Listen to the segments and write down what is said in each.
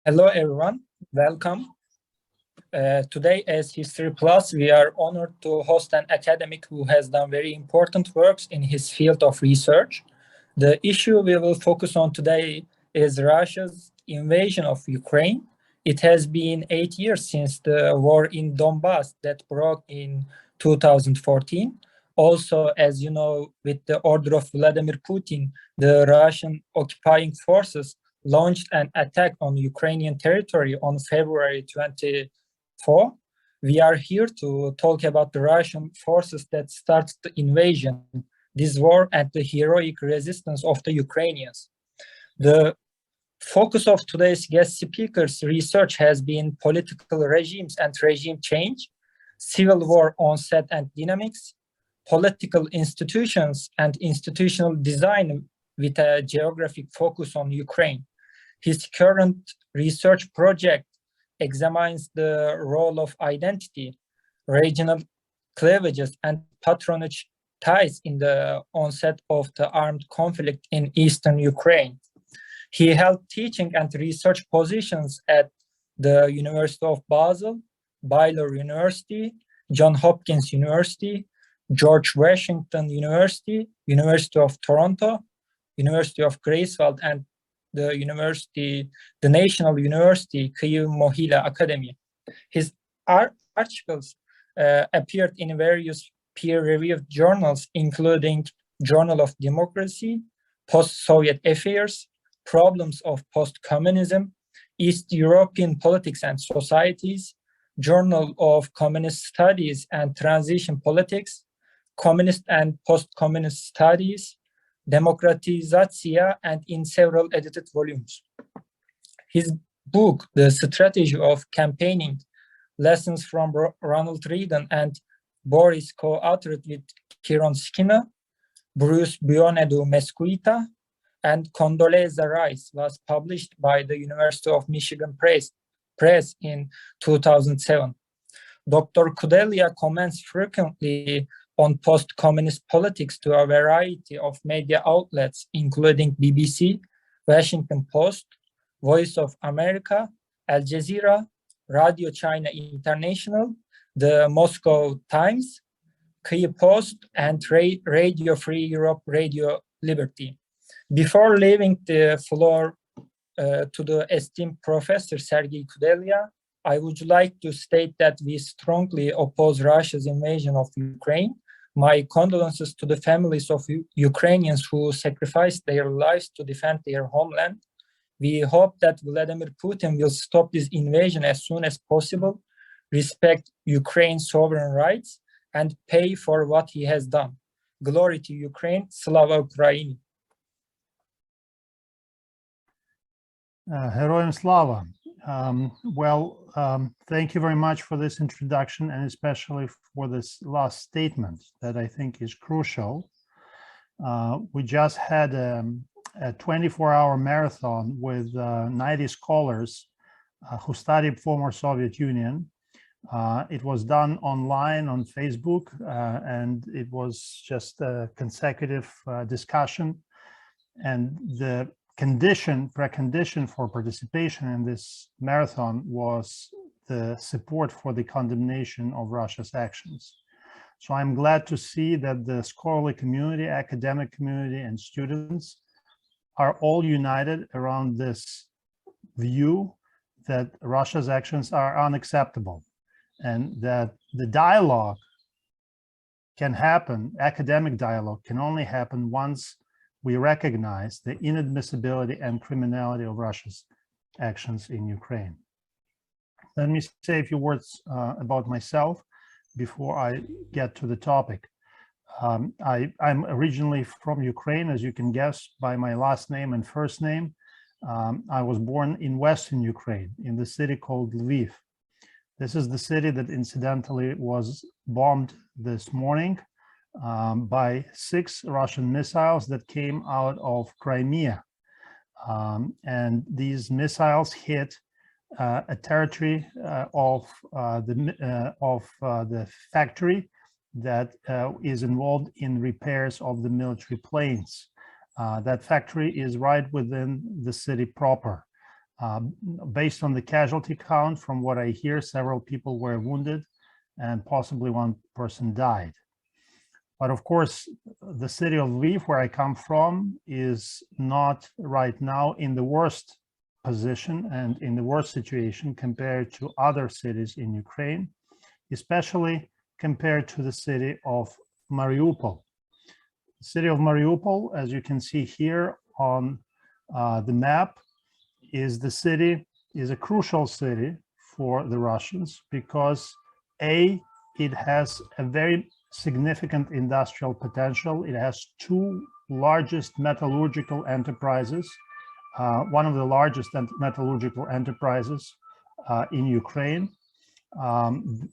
Hello, everyone. Welcome. Today, as History Plus, we are honored to host an academic who has done very important works in his field of research. The issue we will focus on today is Russia's invasion of Ukraine. It has been 8 years since the war in Donbass that broke in 2014. Also, as you know, with the order of Vladimir Putin, the Russian occupying forces launched an attack on Ukrainian territory on February 24. We are here to talk about the Russian forces that started the invasion, this war, and the heroic resistance of the Ukrainians. The focus of today's guest speakers' research has been political regimes and regime change, civil war onset and dynamics, political institutions and institutional design with a geographic focus on Ukraine. His current research project examines the role of identity, regional cleavages, and patronage ties in the onset of the armed conflict in eastern Ukraine. He held teaching and research positions at the University of Basel, Baylor University, Johns Hopkins University, George Washington University, University of Toronto, University of Greifswald, and the National University Kyiv-Mohyla Academy. His articles appeared in various peer-reviewed journals, including Journal of Democracy, Post-Soviet Affairs, Problems of Post-Communism, East European Politics and Societies, Journal of Communist Studies and Transition Politics, Communist and Post-Communist Studies, Demokratizatsiya, and in several edited volumes. His book, The Strategy of Campaigning, Lessons from Ronald Reagan and Boris, co-authored with Kiron Skina, Bruce Bionedu Mesquita, and Condoleezza Rice, was published by the University of Michigan Press in 2007. Dr. Kudelia comments frequently on post-communist politics to a variety of media outlets, including BBC, Washington Post, Voice of America, Al Jazeera, Radio China International, the Moscow Times, Kyiv Post, and Radio Free Europe, Radio Liberty. Before leaving the floor to the esteemed Professor Sergiy Kudelia, I would like to state that we strongly oppose Russia's invasion of Ukraine. My condolences to the families of Ukrainians who sacrificed their lives to defend their homeland. We hope that Vladimir Putin will stop this invasion as soon as possible, respect Ukraine's sovereign rights, and pay for what he has done. Glory to Ukraine, Slava Ukraini. Heroyam Slava. Thank you very much for this introduction, and especially for this last statement that I think is crucial. We just had a 24-hour marathon with 90 scholars who studied former Soviet Union. It was done online on Facebook, and it was just a consecutive discussion. And the precondition for participation in this marathon was the support for the condemnation of Russia's actions. So I'm glad to see that the scholarly community, academic community, and students are all united around this view that Russia's actions are unacceptable, and that the dialogue can happen, academic dialogue can only happen once we recognize the inadmissibility and criminality of Russia's actions in Ukraine. Let me say a few words about myself before I get to the topic. I'm originally from Ukraine, as you can guess by my last name and first name. I was born in Western Ukraine, in the city called Lviv. This is the city that incidentally was bombed this morning by 6 Russian missiles that came out of Crimea. And these missiles hit a territory of the factory that is involved in repairs of the military planes. That factory is right within the city proper. Based on the casualty count, from what I hear, several people were wounded and possibly one person died. But of course, the city of Lviv, where I come from, is not right now in the worst position and in the worst situation compared to other cities in Ukraine, especially compared to the city of Mariupol. The city of Mariupol, as you can see here on the map, is a crucial city for the Russians because it has a very significant industrial potential. It has two largest metallurgical enterprises, one of the largest metallurgical enterprises in Ukraine.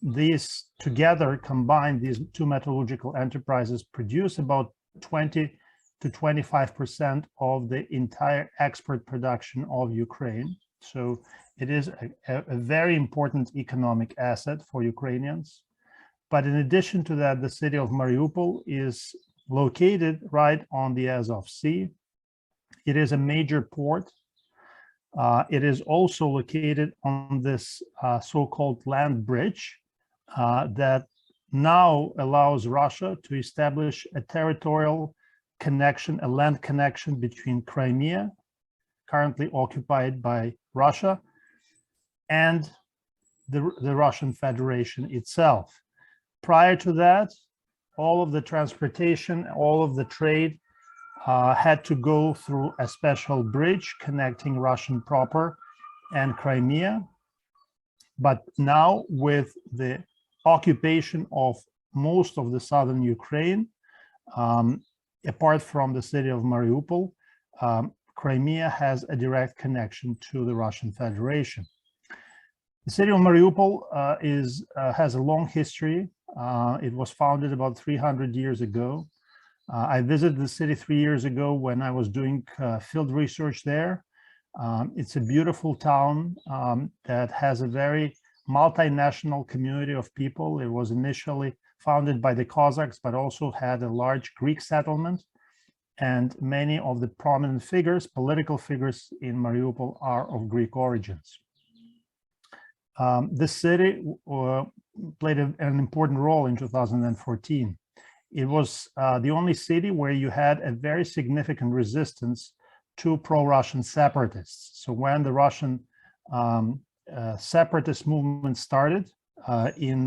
These together, combined, these two metallurgical enterprises produce about 20 to 25% of the entire export production of Ukraine. So it is a very important economic asset for Ukrainians. But in addition to that, the city of Mariupol is located right on the Azov Sea. It is a major port. It is also located on this so-called land bridge that now allows Russia to establish a territorial connection, a land connection between Crimea, currently occupied by Russia, and the Russian Federation itself. Prior to that, all of the transportation, all of the trade had to go through a special bridge connecting Russian proper and Crimea. But now, with the occupation of most of the southern Ukraine, apart from the city of Mariupol, Crimea has a direct connection to the Russian Federation. The city of Mariupol has a long history. It was founded about 300 years ago. I visited the city 3 years ago when I was doing field research there. It's a beautiful town that has a very multinational community of people. It was initially founded by the Cossacks, but also had a large Greek settlement. And many of the prominent figures, political figures in Mariupol, are of Greek origins. This city played an important role in 2014. It was the only city where you had a very significant resistance to pro-Russian separatists. So when the Russian separatist movement started in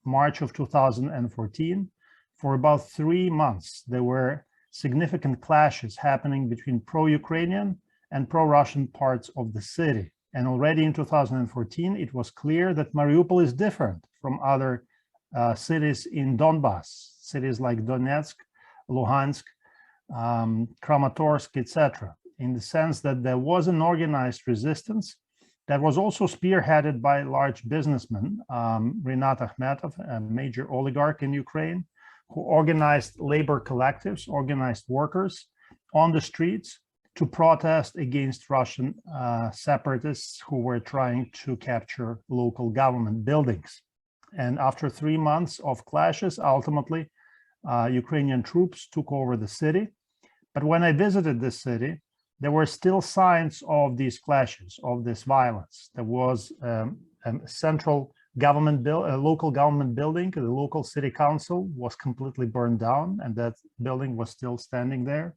March of 2014, for about 3 months, there were significant clashes happening between pro-Ukrainian and pro-Russian parts of the city. And already in 2014, it was clear that Mariupol is different from other cities in Donbass, cities like Donetsk, Luhansk, Kramatorsk, etc., in the sense that there was an organized resistance that was also spearheaded by large businessmen, Rinat Akhmetov, a major oligarch in Ukraine, who organized labor collectives, organized workers on the streets to protest against Russian separatists who were trying to capture local government buildings. And after 3 months of clashes, ultimately, Ukrainian troops took over the city. But when I visited this city, there were still signs of these clashes, of this violence. There was a central government a local government building, the local city council was completely burned down, and that building was still standing there.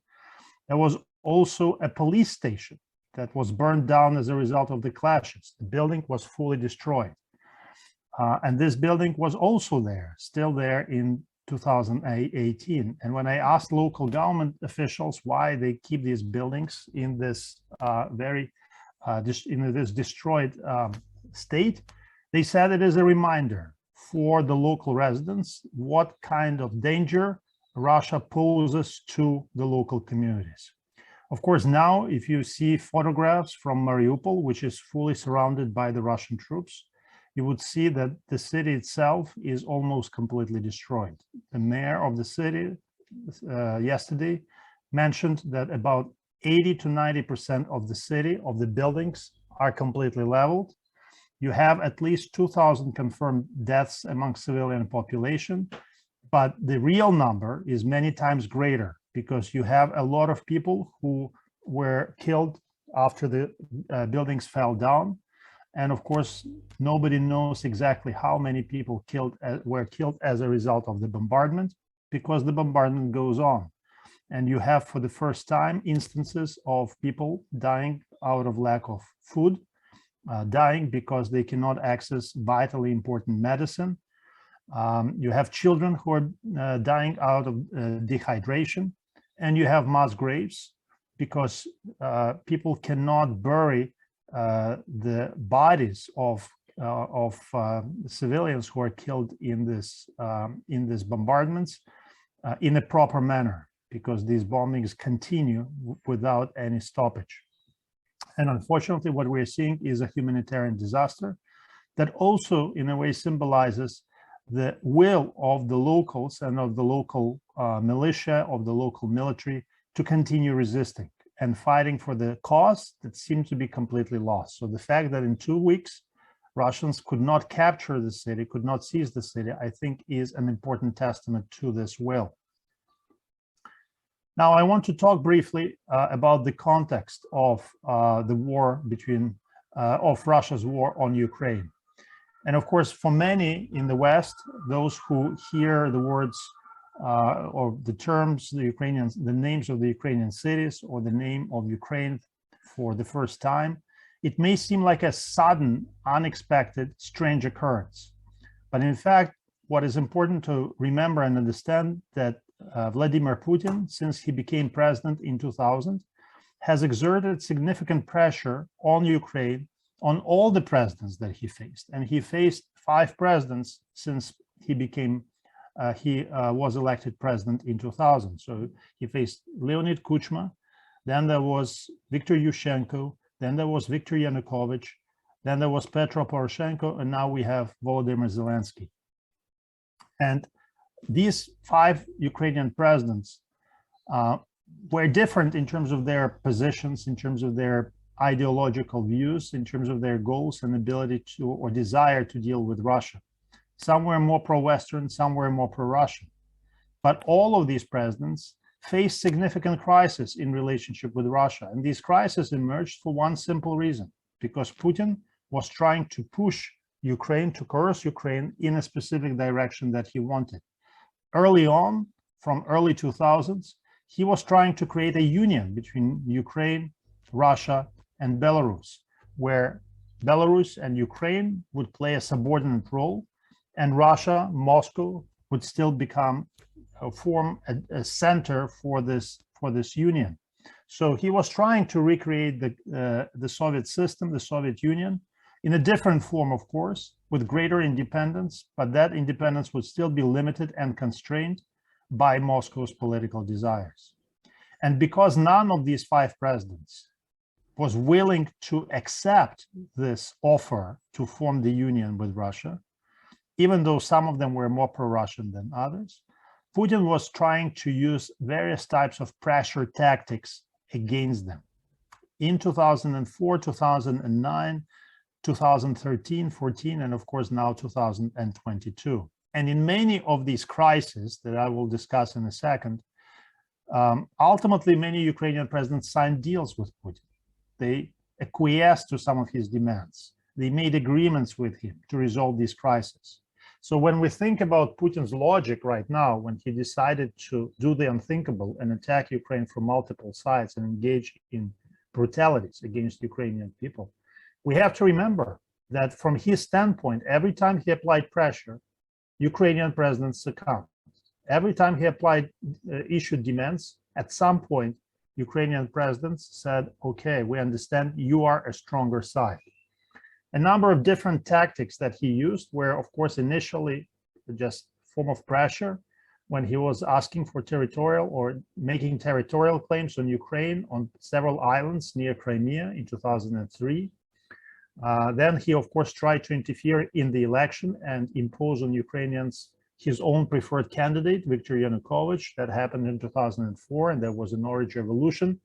There was also a police station that was burned down as a result of the clashes. The building was fully destroyed. And this building was also there, still there in 2018. And when I asked local government officials why they keep these buildings in this this destroyed state, they said it is a reminder for the local residents what kind of danger Russia poses to the local communities. Of course, now, if you see photographs from Mariupol, which is fully surrounded by the Russian troops, you would see that the city itself is almost completely destroyed. The mayor of the city yesterday mentioned that about 80 to 90% of the city, of the buildings, are completely leveled. You have at least 2,000 confirmed deaths among civilian population, but the real number is many times greater because you have a lot of people who were killed after the buildings fell down. And of course, nobody knows exactly how many people were killed as a result of the bombardment, because the bombardment goes on. And you have, for the first time, instances of people dying out of lack of food, dying because they cannot access vitally important medicine. You have children who are dying out of dehydration, and you have mass graves because people cannot bury the bodies of civilians who are killed in these bombardments in a proper manner, because these bombings continue without any stoppage. And unfortunately, what we're seeing is a humanitarian disaster that also, in a way, symbolizes the will of the locals and of the local militia, of the local military, to continue resisting and fighting for the cause that seemed to be completely lost. So the fact that in 2 weeks, Russians could not capture the city, could not seize the city, I think is an important testament to this will. Now, I want to talk briefly about the context of the war of Russia's war on Ukraine. And of course, for many in the West, those who hear the words or the terms, the names of the Ukrainian cities or the name of Ukraine for the first time, it may seem like a sudden, unexpected, strange occurrence. But in fact, what is important to remember and understand that Vladimir Putin, since he became president in 2000, has exerted significant pressure on Ukraine, on all the presidents that he faced. And he faced 5 presidents since he was elected president in 2000. So he faced Leonid Kuchma, then there was Viktor Yushchenko, then there was Viktor Yanukovych, then there was Petro Poroshenko, and now we have Volodymyr Zelensky. And these 5 Ukrainian presidents were different in terms of their positions, in terms of their ideological views, in terms of their goals and ability to, or desire to deal with Russia. Some were more pro-Western, some were more pro-Russian. But all of these presidents faced significant crises in relationship with Russia. And these crises emerged for one simple reason, because Putin was trying to push Ukraine, to coerce Ukraine in a specific direction that he wanted. Early on, from early 2000s, he was trying to create a union between Ukraine, Russia, and Belarus, where Belarus and Ukraine would play a subordinate role, and Russia, Moscow, would still form a center for this union. So he was trying to recreate the Soviet system, the Soviet Union, in a different form, of course, with greater independence, but that independence would still be limited and constrained by Moscow's political desires. And because none of these 5 presidents was willing to accept this offer to form the union with Russia, even though some of them were more pro-Russian than others, Putin was trying to use various types of pressure tactics against them. In 2004, 2009, 2013, 14, and of course now 2022. And in many of these crises that I will discuss in a second, ultimately many Ukrainian presidents signed deals with Putin. They acquiesced to some of his demands. They made agreements with him to resolve these crises. So when we think about Putin's logic right now, when he decided to do the unthinkable and attack Ukraine from multiple sides and engage in brutalities against Ukrainian people, we have to remember that from his standpoint, every time he applied pressure, Ukrainian presidents succumbed. Every time he issued demands, at some point, Ukrainian presidents said, okay, we understand you are a stronger side. A number of different tactics that he used were, of course, initially just form of pressure when he was asking for territorial or making territorial claims on Ukraine on several islands near Crimea in 2003. Then he, of course, tried to interfere in the election and impose on Ukrainians his own preferred candidate, Viktor Yanukovych. That happened in 2004, and there was an orange revolution.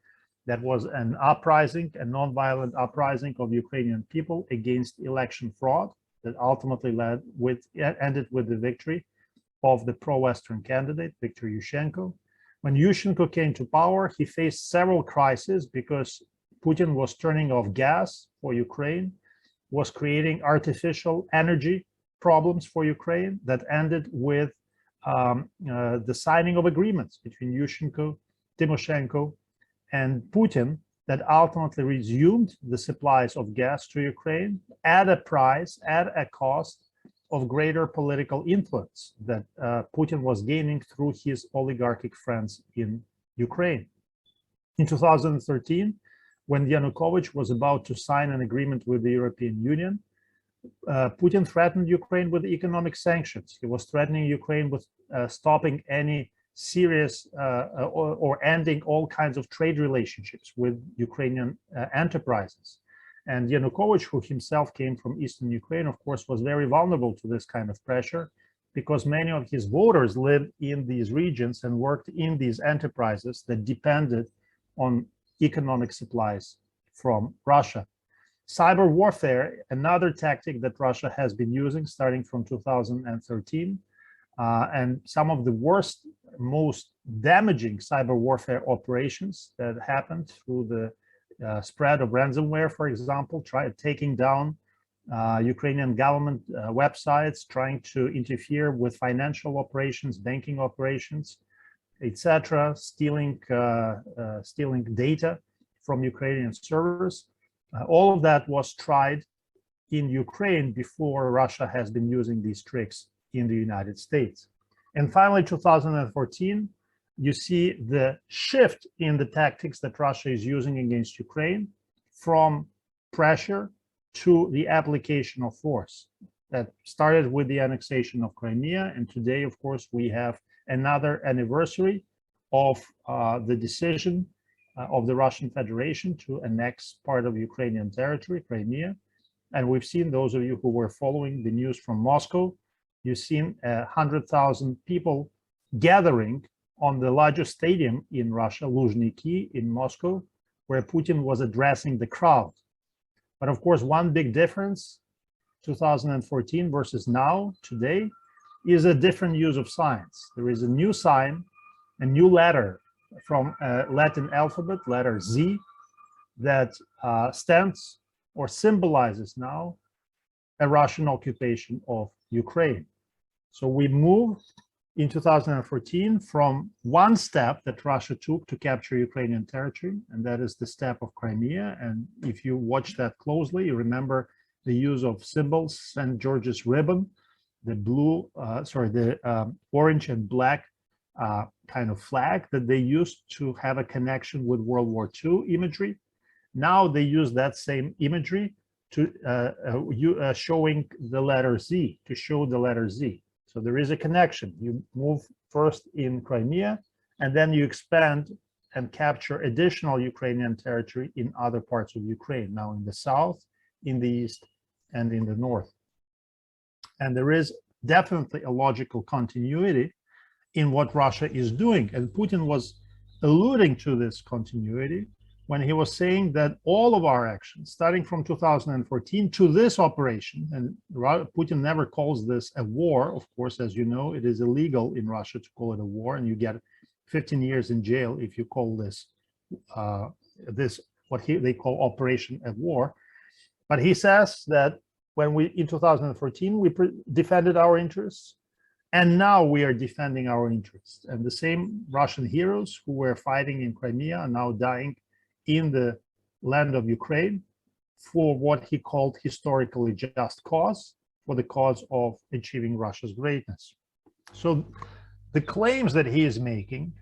That was an uprising, a non-violent uprising of Ukrainian people against election fraud that ultimately ended with the victory of the pro-Western candidate, Viktor Yushchenko. When Yushchenko came to power, he faced several crises because Putin was turning off gas for Ukraine, was creating artificial energy problems for Ukraine that ended with the signing of agreements between Yushchenko, Tymoshenko, and Putin that ultimately resumed the supplies of gas to Ukraine at a price, at a cost of greater political influence that Putin was gaining through his oligarchic friends in Ukraine. In 2013, when Yanukovych was about to sign an agreement with the European Union, Putin threatened Ukraine with economic sanctions. He was threatening Ukraine with stopping any serious or ending all kinds of trade relationships with Ukrainian enterprises. And Yanukovych, who himself came from Eastern Ukraine, of course, was very vulnerable to this kind of pressure because many of his voters lived in these regions and worked in these enterprises that depended on economic supplies from Russia. Cyber warfare, another tactic that Russia has been using starting from 2013, and some of the worst, most damaging cyber warfare operations that happened through the spread of ransomware, for example, taking down Ukrainian government websites, trying to interfere with financial operations, banking operations, etc., stealing data from Ukrainian servers. All of that was tried in Ukraine before Russia has been using these tricks in the United States. And finally, 2014, you see the shift in the tactics that Russia is using against Ukraine from pressure to the application of force. That started with the annexation of Crimea, and today, of course, we have another anniversary of the decision of the Russian Federation to annex part of Ukrainian territory, Crimea. And we've seen, those of you who were following the news from Moscow, you've seen 100,000 people gathering on the largest stadium in Russia, Luzhniki in Moscow, where Putin was addressing the crowd. But of course, one big difference, 2014 versus now, today, is a different use of signs. There is a new sign, a new letter from Latin alphabet, letter Z, that stands or symbolizes now a Russian occupation of Ukraine. So we moved in 2014 from one step that Russia took to capture Ukrainian territory, and that is the step of Crimea. And if you watch that closely, you remember the use of symbols, St. George's ribbon, the orange and black kind of flag that they used to have a connection with World War II imagery. Now they use that same imagery to showing the letter Z, to show the letter Z. So there is a connection. You move first in Crimea, and then you expand and capture additional Ukrainian territory in other parts of Ukraine, now in the south, in the east, and in the north. And there is definitely a logical continuity in what Russia is doing. And Putin was alluding to this continuity when he was saying that all of our actions, starting from 2014 to this operation, and Putin never calls this a war, of course, as you know, it is illegal in Russia to call it a war, and you get 15 years in jail if you call this what they call operation a war. But he says that when in 2014, we defended our interests, and now we are defending our interests. And the same Russian heroes who were fighting in Crimea are now dying in the land of Ukraine for what he called historically just cause, for the cause of achieving Russia's greatness. So the claims that he is making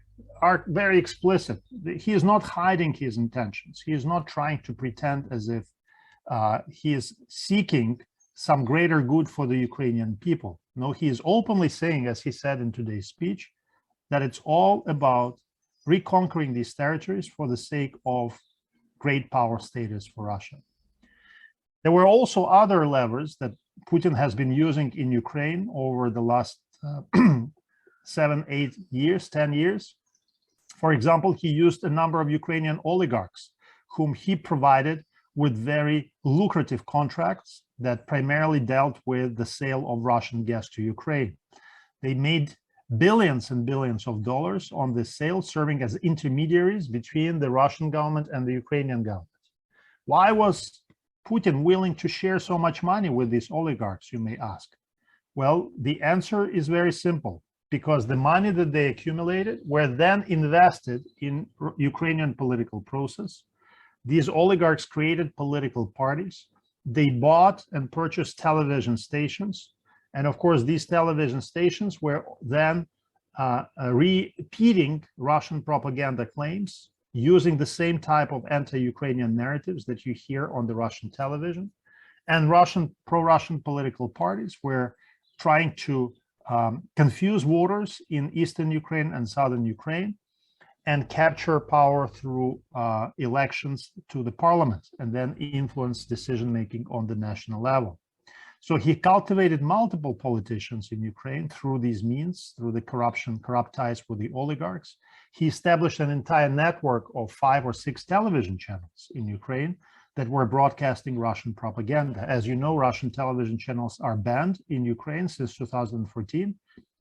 are very explicit. He is not hiding his intentions. He is not trying to pretend as if he is seeking some greater good for the Ukrainian people. No, he is openly saying, as he said in today's speech, that it's all about reconquering these territories for the sake of great power status for Russia. There were also other levers that Putin has been using in Ukraine over the last 7, 8 years, 10 years. For example, he used a number of Ukrainian oligarchs whom he provided with very lucrative contracts that primarily dealt with the sale of Russian gas to Ukraine. They made billions and billions of dollars on this sale, serving as intermediaries between the Russian government and the Ukrainian government. Why was Putin willing to share so much money with these oligarchs, you may ask? Well, the answer is very simple, because the money that they accumulated were then invested in Ukrainian political process. These oligarchs created political parties. They bought and purchased television stations. And of course, these television stations were then repeating Russian propaganda claims, using the same type of anti-Ukrainian narratives that you hear on the Russian television. And pro-Russian political parties were trying to confuse voters in eastern Ukraine and southern Ukraine and capture power through elections to the parliament, and then influence decision-making on the national level. So he cultivated multiple politicians in Ukraine through these means, through the corrupt ties with the oligarchs. He established an entire network of 5 or 6 television channels in Ukraine that were broadcasting Russian propaganda. As you know, Russian television channels are banned in Ukraine since 2014,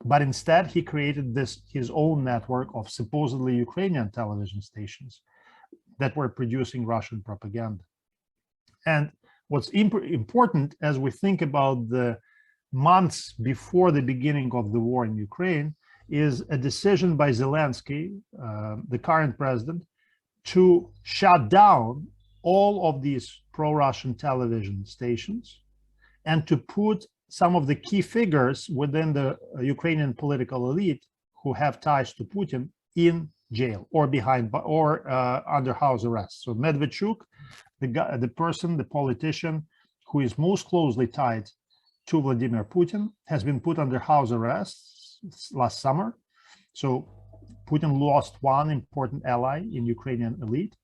but instead he created his own network of supposedly Ukrainian television stations that were producing Russian propaganda. And what's important as we think about the months before the beginning of the war in Ukraine is a decision by Zelensky, the current president, to shut down all of these pro-Russian television stations and to put some of the key figures within the Ukrainian political elite who have ties to Putin in jail or under house arrest. So Medvedchuk, the politician who is most closely tied to Vladimir Putin, has been put under house arrest last summer. So Putin lost one important ally in Ukrainian elite,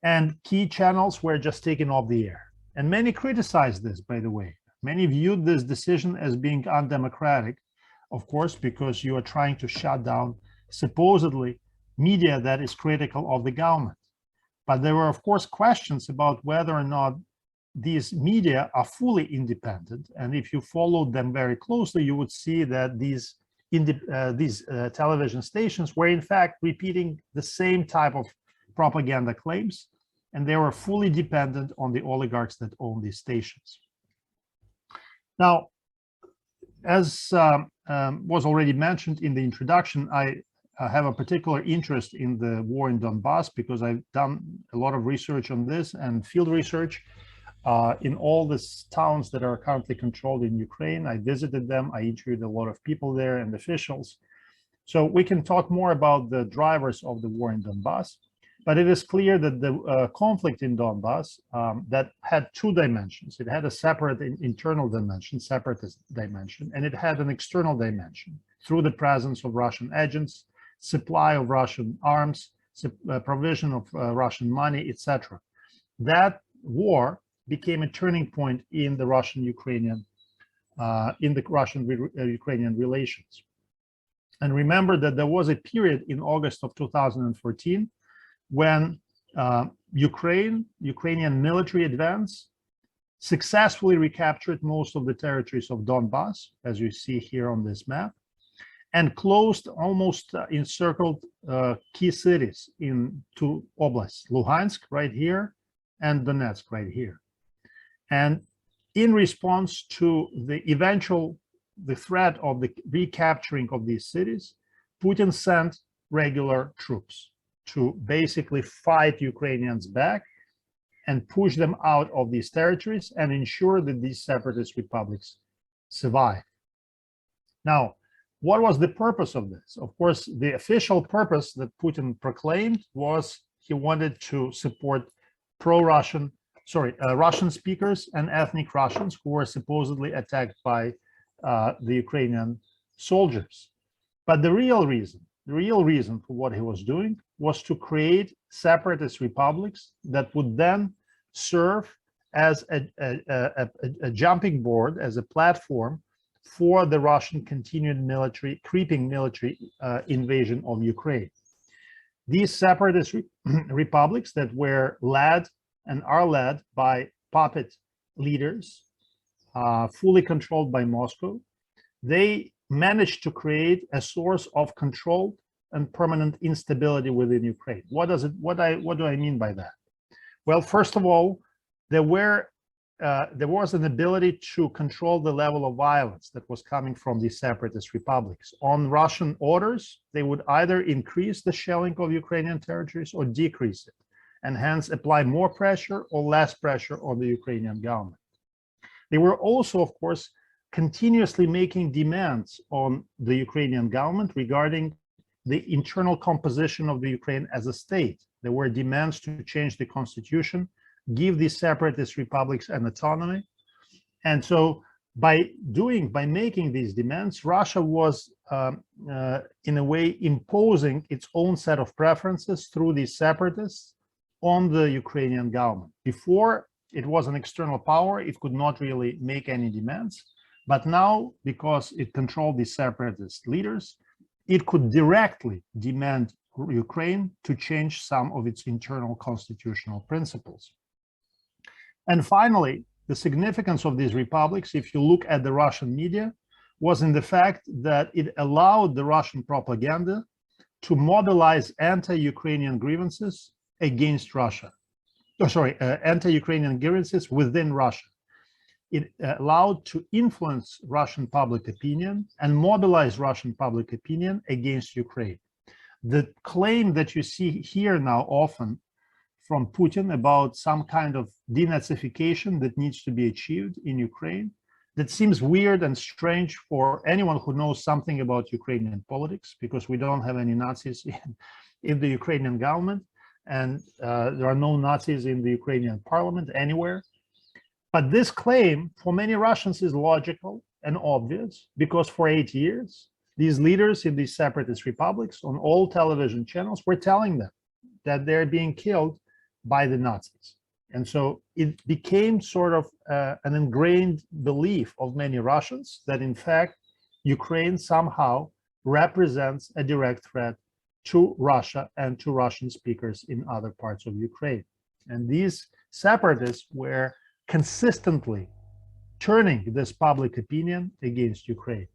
and key channels were just taken off the air. And many criticized this, by the way. Many viewed this decision as being undemocratic, of course, because you are trying to shut down supposedly media that is critical of the government. But there were, of course, questions about whether or not these media are fully independent. And if you followed them very closely, you would see that these television stations were in fact repeating the same type of propaganda claims, and they were fully dependent on the oligarchs that own these stations. Now, as was already mentioned in the introduction, I have a particular interest in the war in Donbass because I've done a lot of research on this and field research in all these towns that are currently controlled in Ukraine. I visited them, I interviewed a lot of people there and officials. So we can talk more about the drivers of the war in Donbass, but it is clear that the conflict in Donbass that had 2 dimensions. It had a separate internal dimension, separatist dimension, and it had an external dimension through the presence of Russian agents, supply of Russian arms, provision of Russian money, etc. That war became a turning point in the Russian-Ukrainian Ukrainian relations. And remember that there was a period in August of 2014 when Ukrainian military advance successfully recaptured most of the territories of Donbass, as you see here on this map, and closed almost encircled key cities in 2 oblasts, Luhansk right here and Donetsk right here. And in response to the threat of the recapturing of these cities, Putin sent regular troops to basically fight Ukrainians back and push them out of these territories and ensure that these separatist republics survive. Now, what was the purpose of this? Of course, the official purpose that Putin proclaimed was he wanted to support Russian speakers and ethnic Russians who were supposedly attacked by the Ukrainian soldiers. But the real reason for what he was doing was to create separatist republics that would then serve as a jumping board, as a platform for the Russian continued creeping military invasion of Ukraine. These separatist republics that were led and are led by puppet leaders, fully controlled by Moscow, they managed to create a source of controlled and permanent instability within Ukraine. What do I mean by that? Well, first of all, there was an ability to control the level of violence that was coming from these separatist republics. On Russian orders, they would either increase the shelling of Ukrainian territories or decrease it, and hence apply more pressure or less pressure on the Ukrainian government. They were also, of course, continuously making demands on the Ukrainian government regarding the internal composition of the Ukraine as a state. There were demands to change the constitution, give these separatist republics an autonomy. And so by making these demands, Russia was in a way imposing its own set of preferences through these separatists on the Ukrainian government. Before, it was an external power, it could not really make any demands. But now, because it controlled these separatist leaders, it could directly demand Ukraine to change some of its internal constitutional principles. And finally, the significance of these republics, if you look at the Russian media, was in the fact that it allowed the Russian propaganda to mobilize anti-Ukrainian grievances against Russia. Anti-Ukrainian grievances within Russia. It allowed to influence Russian public opinion and mobilize Russian public opinion against Ukraine. The claim that you see here now often from Putin about some kind of denazification that needs to be achieved in Ukraine, that seems weird and strange for anyone who knows something about Ukrainian politics, because we don't have any Nazis in the Ukrainian government, and there are no Nazis in the Ukrainian parliament anywhere. But this claim for many Russians is logical and obvious, because for 8 years, these leaders in these separatist republics on all television channels were telling them that they're being killed by the Nazis. And so it became sort of an ingrained belief of many Russians that in fact, Ukraine somehow represents a direct threat to Russia and to Russian speakers in other parts of Ukraine. And these separatists were consistently turning this public opinion against Ukraine.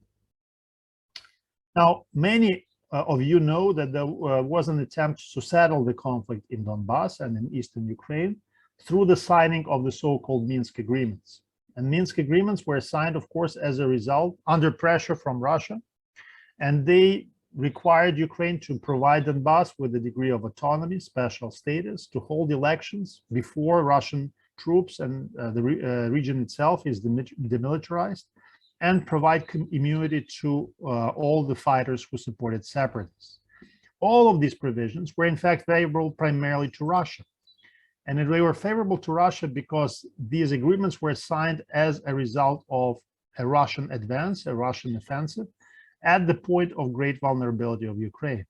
Now, many of you know that there was an attempt to settle the conflict in Donbass and in eastern Ukraine through the signing of the so-called Minsk agreements. And Minsk agreements were signed, of course, as a result, under pressure from Russia, and they required Ukraine to provide Donbass with a degree of autonomy, special status, to hold elections before Russian troops and the region itself is demilitarized, and provide immunity to all the fighters who supported separatists. All of these provisions were in fact favorable primarily to Russia. And they were favorable to Russia because these agreements were signed as a result of a Russian advance, a Russian offensive, at the point of great vulnerability of Ukraine.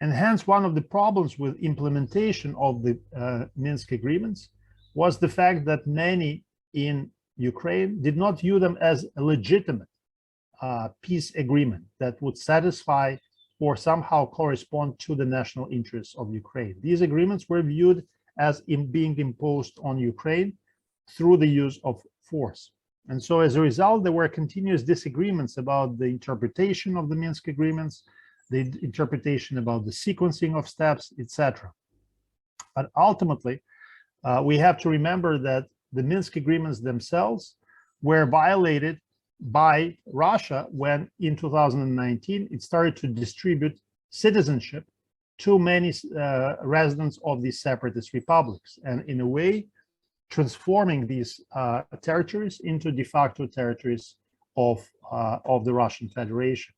And hence, one of the problems with implementation of the Minsk agreements was the fact that many in Ukraine did not view them as a legitimate peace agreement that would satisfy or somehow correspond to the national interests of Ukraine. These agreements were viewed as being imposed on Ukraine through the use of force. And so as a result, there were continuous disagreements about the interpretation of the Minsk agreements, the interpretation about the sequencing of steps, etc. But ultimately, we have to remember that the Minsk agreements themselves were violated by Russia when in 2019 it started to distribute citizenship to many residents of these separatist republics, and in a way transforming these territories into de facto territories of the Russian Federation.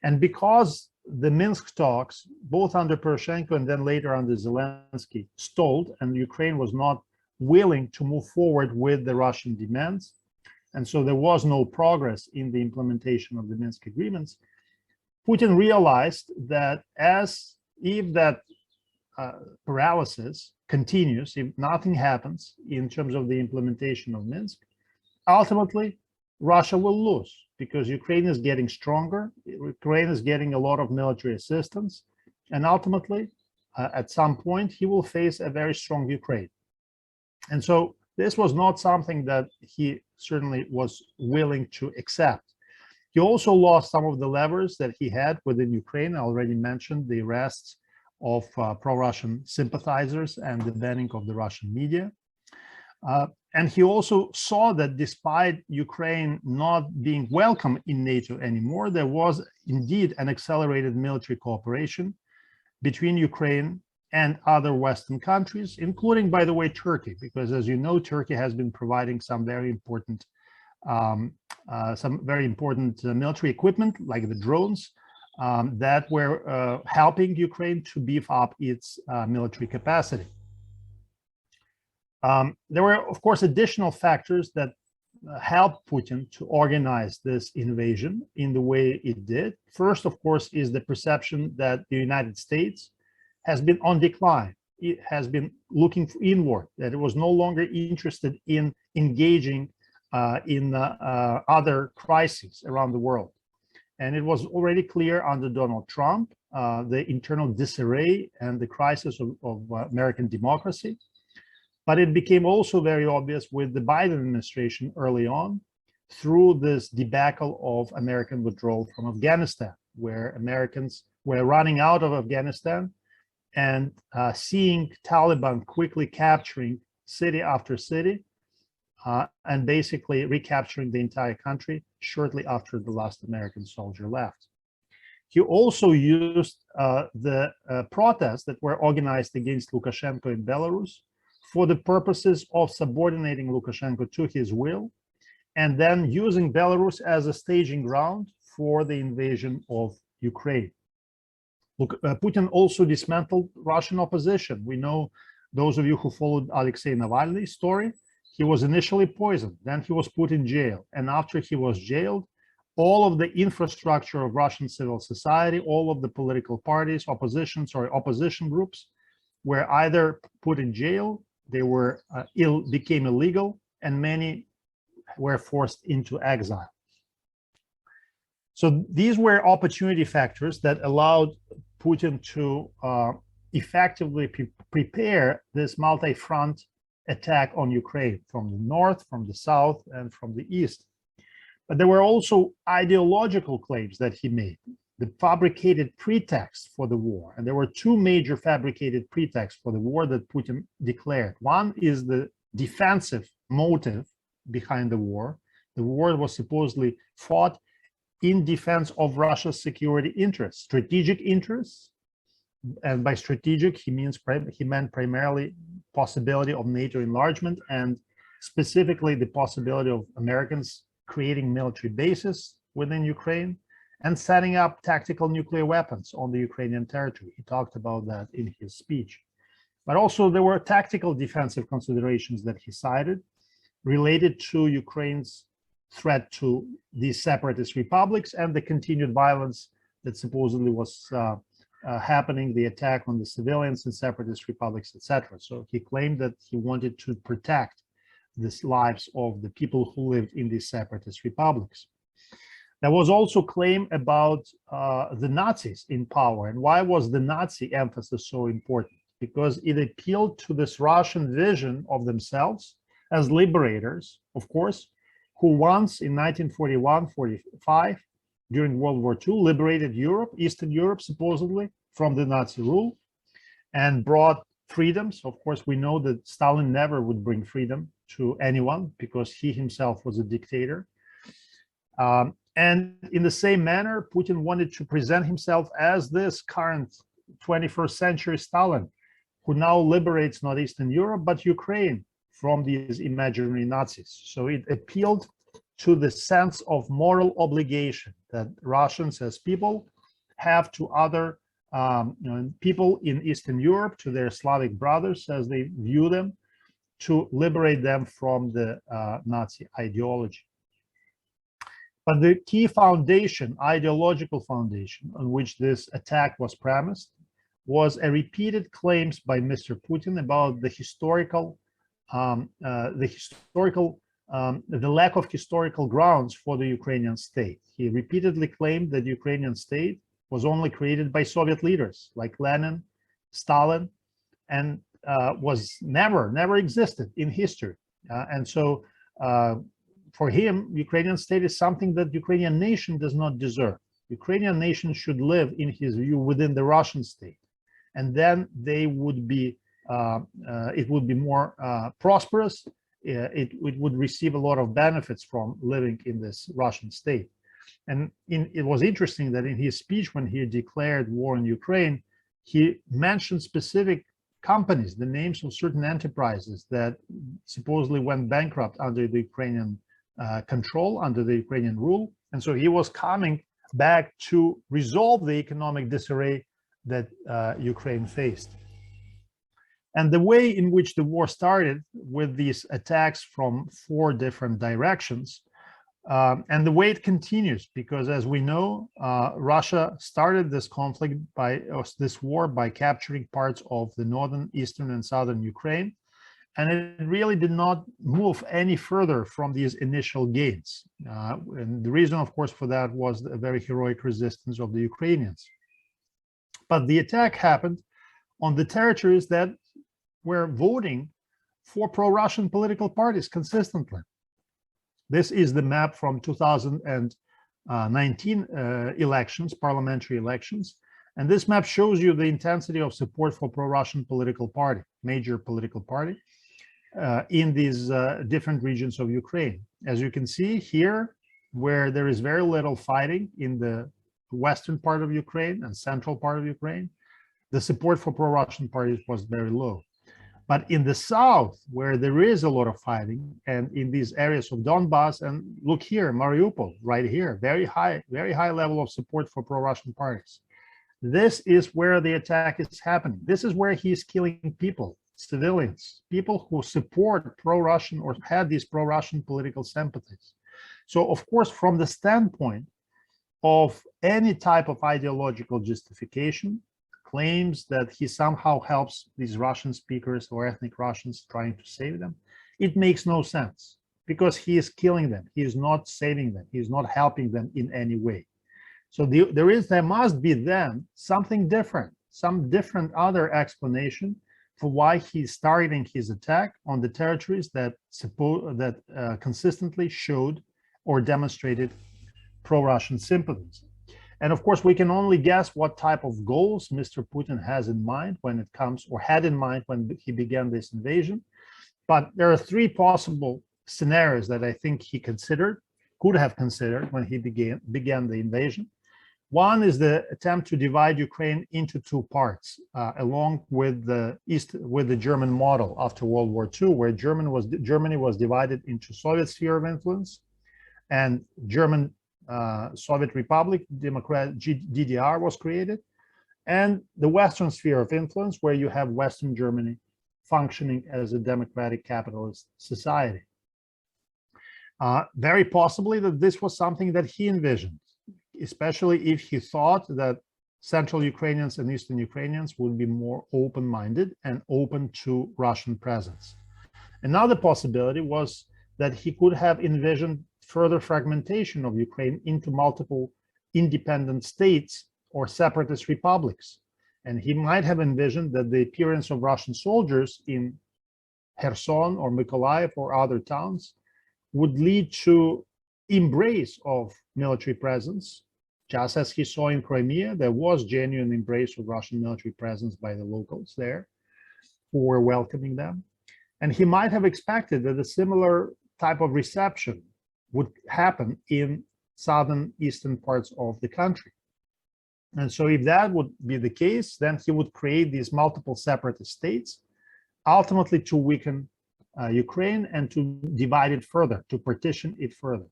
And because the Minsk talks, both under Poroshenko and then later under Zelensky, stalled, and Ukraine was not willing to move forward with the Russian demands, and so there was no progress in the implementation of the Minsk agreements, Putin realized that if that paralysis continues, if nothing happens in terms of the implementation of Minsk, ultimately Russia will lose, because Ukraine is getting stronger, Ukraine is getting a lot of military assistance, and ultimately, at some point, he will face a very strong Ukraine. And so this was not something that he certainly was willing to accept. He also lost some of the levers that he had within Ukraine. I already mentioned the arrests of pro-Russian sympathizers and the banning of the Russian media. And he also saw that despite Ukraine not being welcome in NATO anymore, there was indeed an accelerated military cooperation between Ukraine and other Western countries, including, by the way, Turkey, because as you know, Turkey has been providing some very important military equipment, like the drones, that were helping Ukraine to beef up its military capacity. There were, of course, additional factors that helped Putin to organize this invasion in the way it did. First, of course, is the perception that the United States has been on decline. It has been looking inward, that it was no longer interested in engaging in other crises around the world. And it was already clear under Donald Trump, the internal disarray and the crisis of American democracy. But it became also very obvious with the Biden administration early on through this debacle of American withdrawal from Afghanistan, where Americans were running out of Afghanistan and seeing Taliban quickly capturing city after city and basically recapturing the entire country shortly after the last American soldier left. He also used the protests that were organized against Lukashenko in Belarus for the purposes of subordinating Lukashenko to his will, and then using Belarus as a staging ground for the invasion of Ukraine. Putin also dismantled Russian opposition. We know, those of you who followed Alexei Navalny's story, he was initially poisoned, then he was put in jail. And after he was jailed, all of the infrastructure of Russian civil society, all of the political parties, opposition groups were either put in jail, they were became illegal, and many were forced into exile. So these were opportunity factors that allowed Putin to effectively prepare this multi-front attack on Ukraine from the north, from the south, and from the east. But there were also ideological claims that he made, the fabricated pretext for the war. And there were two major fabricated pretexts for the war that Putin declared. One is the defensive motive behind the war. The war was supposedly fought in defense of Russia's security interests, strategic interests. And by strategic, he meant primarily possibility of NATO enlargement and specifically the possibility of Americans creating military bases within Ukraine and setting up tactical nuclear weapons on the Ukrainian territory. He talked about that in his speech. But also there were tactical defensive considerations that he cited related to Ukraine's threat to these separatist republics and the continued violence that supposedly was happening, the attack on the civilians in separatist republics, etc. So he claimed that he wanted to protect the lives of the people who lived in these separatist republics. There was also claim about the Nazis in power. And why was the Nazi emphasis so important? Because it appealed to this Russian vision of themselves as liberators, of course, who once in 1941-45, during World War II, liberated Europe, Eastern Europe, supposedly, from the Nazi rule and brought freedoms. Of course, we know that Stalin never would bring freedom to anyone because he himself was a dictator. And in the same manner, Putin wanted to present himself as this current 21st century Stalin, who now liberates not Eastern Europe, but Ukraine from these imaginary Nazis. So it appealed to the sense of moral obligation that Russians as people have to other people in Eastern Europe, to their Slavic brothers as they view them, to liberate them from the Nazi ideology. But the key foundation, ideological foundation, on which this attack was premised was a repeated claims by Mr. Putin about the lack of historical grounds for the Ukrainian state. He repeatedly claimed that the Ukrainian state was only created by Soviet leaders like Lenin, Stalin, and was never existed in history. And so for him, Ukrainian state is something that Ukrainian nation does not deserve. Ukrainian nation should live, in his view, within the Russian state. and then they would be it would be more prosperous. It would receive a lot of benefits from living in this Russian state. And it was interesting that in his speech, when he declared war on Ukraine, he mentioned specific companies, the names of certain enterprises that supposedly went bankrupt under the Ukrainian control, under the Ukrainian rule. And so he was coming back to resolve the economic disarray that Ukraine faced. And the way in which the war started, with these attacks from 4 different directions, and the way it continues, because as we know, Russia started this conflict this war by capturing parts of the northern, eastern, and southern Ukraine, and it really did not move any further from these initial gains. And the reason, of course, for that was the very heroic resistance of the Ukrainians. But the attack happened on the territories that were voting for pro-Russian political parties consistently. This is the map from 2019 elections, parliamentary elections. And this map shows you the intensity of support for pro-Russian political party, major political party, in these different regions of Ukraine. As you can see here, where there is very little fighting in the western part of Ukraine and central part of Ukraine, the support for pro-Russian parties was very low. But in the south, where there is a lot of fighting, and in these areas of Donbass, and look here, Mariupol, right here, very high level of support for pro-Russian parties. This is where the attack is happening. This is where he's killing people, civilians, people who support pro-Russian or had these pro-Russian political sympathies. So, of course, from the standpoint of any type of ideological justification, claims that he somehow helps these Russian speakers or ethnic Russians trying to save them, it makes no sense, because he is killing them. He is not saving them. He is not helping them in any way. So there must be then something different, some different other explanation for why he's targeting his attack on the territories that consistently showed or demonstrated pro-Russian sympathies. And of course, we can only guess what type of goals Mr. Putin has in mind when it comes, or had in mind when he began this invasion. But there are 3 possible scenarios that I think he could have considered when he began the invasion. One is the attempt to divide Ukraine into 2 parts, along with the German model after World War II, where Germany was divided into Soviet sphere of influence and German Soviet Republic, DDR was created, and the Western sphere of influence, where you have Western Germany functioning as a democratic capitalist society. Very possibly that this was something that he envisioned, especially if he thought that Central Ukrainians and Eastern Ukrainians would be more open-minded and open to Russian presence. Another possibility was that he could have envisioned further fragmentation of Ukraine into multiple independent states or separatist republics. And he might have envisioned that the appearance of Russian soldiers in Kherson or Mykolaiv or other towns would lead to embrace of military presence. Just as he saw in Crimea, there was genuine embrace of Russian military presence by the locals there who were welcoming them. And he might have expected that a similar type of reception would happen in southern eastern parts of the country. And so if that would be the case, then he would create these multiple separatist states, ultimately to weaken Ukraine and to divide it further, to partition it further.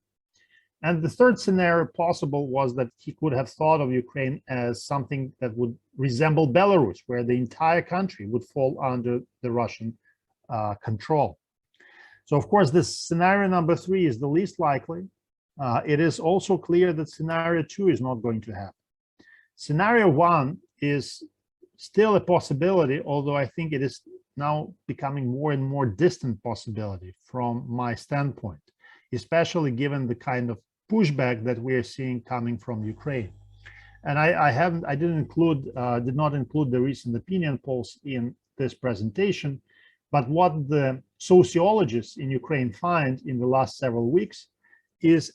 And the third scenario possible was that he could have thought of Ukraine as something that would resemble Belarus, where the entire country would fall under the Russian control. So, of course, this scenario number 3 is the least likely. It is also clear that scenario 2 is not going to happen. Scenario 1 is still a possibility, although I think it is now becoming more and more distant possibility from my standpoint, especially given the kind of pushback that we are seeing coming from Ukraine. And I did not include the recent opinion polls in this presentation, but what the sociologists in Ukraine find in the last several weeks is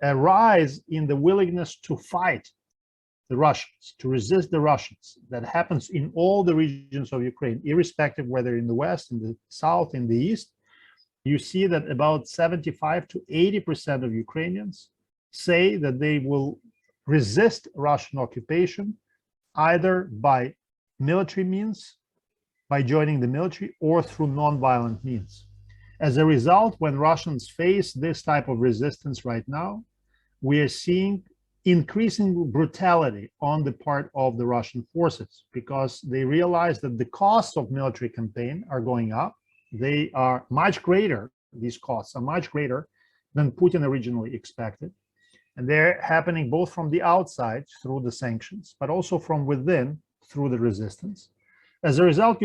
a rise in the willingness to fight the Russians, to resist the Russians, that happens in all the regions of Ukraine, irrespective whether in the West, in the South, in the East, you see that about 75 to 80% of Ukrainians say that they will resist Russian occupation either by military means, by joining the military, or through non-violent means. As a result, when Russians face this type of resistance right now, we are seeing increasing brutality on the part of the Russian forces because they realize that the costs of military campaign are going up. They are much greater, these costs are much greater than Putin originally expected. And they're happening both from the outside through the sanctions, but also from within through the resistance. As a result,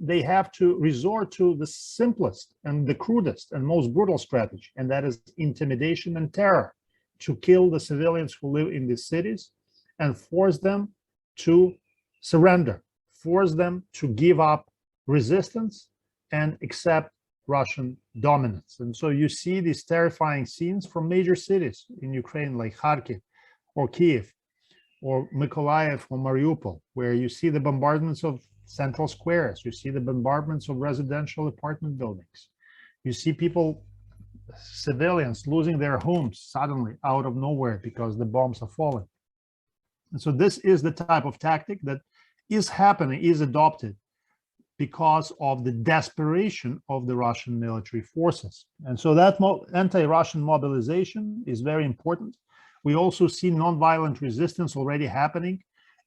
they have to resort to the simplest and the crudest and most brutal strategy, and that is intimidation and terror, to kill the civilians who live in these cities and force them to surrender, force them to give up resistance and accept Russian dominance. And so you see these terrifying scenes from major cities in Ukraine like Kharkiv or Kiev or Mykolaiv or Mariupol, where you see the bombardments of central squares, you see the bombardments of residential apartment buildings, you see people, civilians, losing their homes suddenly out of nowhere because the bombs are falling. And so this is the type of tactic that is happening, is adopted because of the desperation of the Russian military forces. And so that anti-Russian mobilization is very important. We also see nonviolent resistance already happening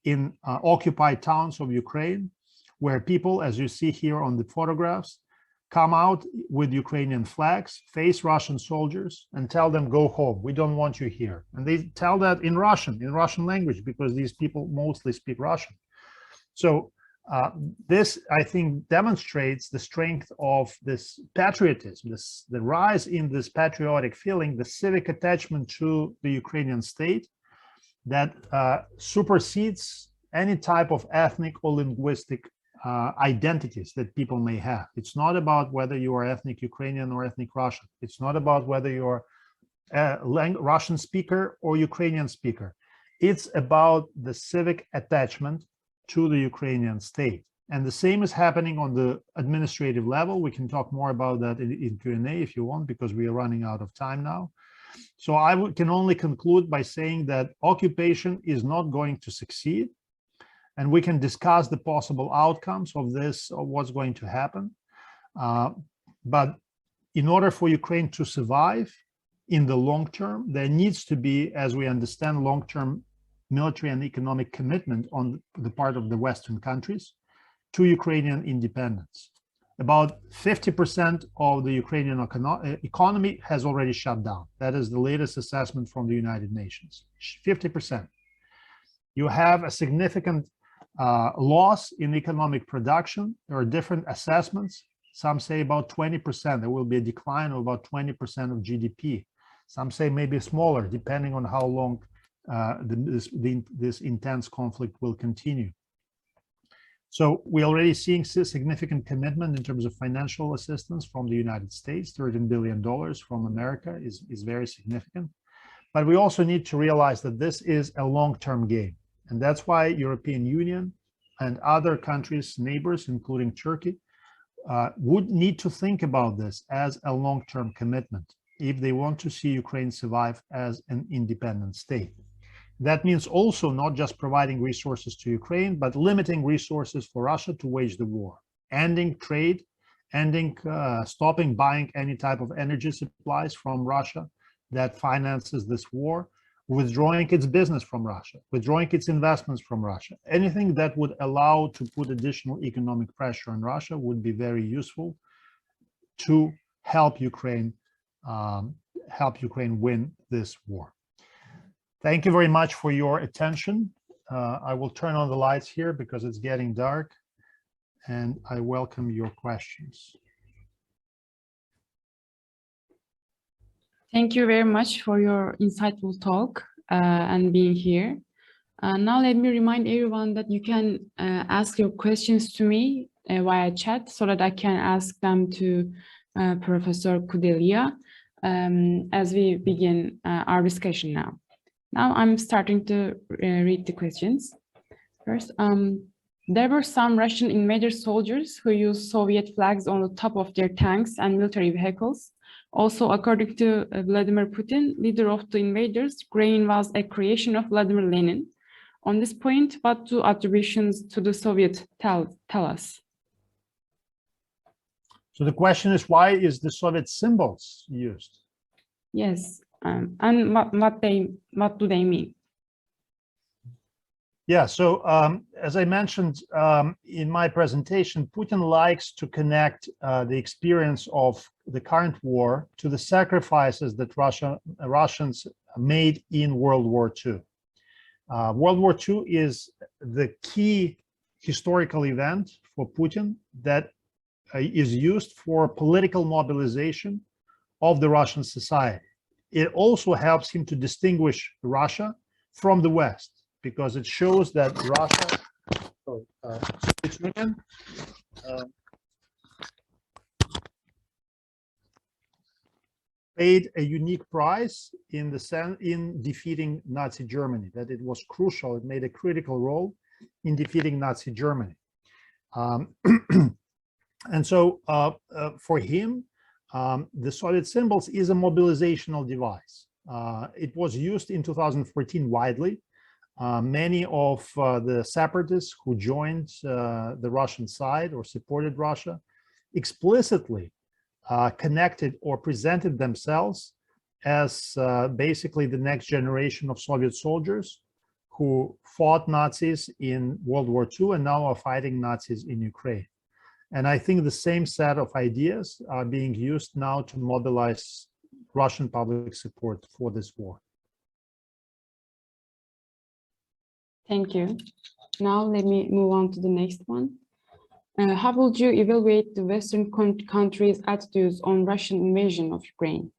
in occupied towns of Ukraine, where people, as you see here on the photographs, come out with Ukrainian flags, face Russian soldiers, and tell them, go home, we don't want you here. And they tell that in Russian language, because these people mostly speak Russian. So this, I think, demonstrates the strength of this patriotism, the rise in this patriotic feeling, the civic attachment to the Ukrainian state that supersedes any type of ethnic or linguistic identities that people may have. It's not about whether you are ethnic Ukrainian or ethnic Russian. It's not about whether you're a Russian speaker or Ukrainian speaker. It's about the civic attachment to the Ukrainian state. And the same is happening on the administrative level. We can talk more about that in Q&A if you want, because we are running out of time now. So I can only conclude by saying that occupation is not going to succeed. And we can discuss the possible outcomes of this, or what's going to happen. But in order for Ukraine to survive in the long term, there needs to be, as we understand, long-term military and economic commitment on the part of the Western countries to Ukrainian independence. About 50% of the Ukrainian economy has already shut down. That is the latest assessment from the United Nations, 50%. You have a significant loss in economic production. There are different assessments. Some say about 20%. There will be a decline of about 20% of GDP. Some say maybe smaller, depending on how long this intense conflict will continue. So we're already seeing significant commitment in terms of financial assistance from the United States. $13 billion from America is very significant. But we also need to realize that this is a long-term game. And that's why European Union and other countries, neighbors, including Turkey, would need to think about this as a long-term commitment if they want to see Ukraine survive as an independent state. That means also not just providing resources to Ukraine, but limiting resources for Russia to wage the war, ending trade, stopping buying any type of energy supplies from Russia that finances this war, withdrawing its business from Russia, withdrawing its investments from Russia. Anything that would allow to put additional economic pressure on Russia would be very useful to help Ukraine win this war. Thank you very much for your attention. I will turn on the lights here because it's getting dark, and I welcome your questions. Thank you very much for your insightful talk and being here. Now let me remind everyone that you can ask your questions to me via chat so that I can ask them to Professor Kudelia as we begin our discussion now. Now I'm starting to read the questions. First, there were some Russian invader soldiers who used Soviet flags on the top of their tanks and military vehicles. Also, according to Vladimir Putin, leader of the invaders, grain was a creation of Vladimir Lenin. On this point, what do attributions to the Soviet tell us? So the question is, why is the Soviet symbols used? Yes, and what do they mean? Yeah, so as I mentioned in my presentation, Putin likes to connect the experience of the current war to the sacrifices that Russians made in World War II. World War II is the key historical event for Putin that is used for political mobilization of the Russian society. It also helps him to distinguish Russia from the West, because it shows that Russia, Soviet Union, paid a unique price in defeating Nazi Germany. That it was crucial. It made a critical role in defeating Nazi Germany. And so, for him, the Soviet symbols is a mobilizational device. It was used in 2014 widely. Many of the separatists who joined the Russian side or supported Russia explicitly connected or presented themselves as basically the next generation of Soviet soldiers who fought Nazis in World War II and now are fighting Nazis in Ukraine. And I think the same set of ideas are being used now to mobilize Russian public support for this war. Thank you. Now let me move on to the next one. How would you evaluate the Western countries' attitudes on Russian invasion of Ukraine?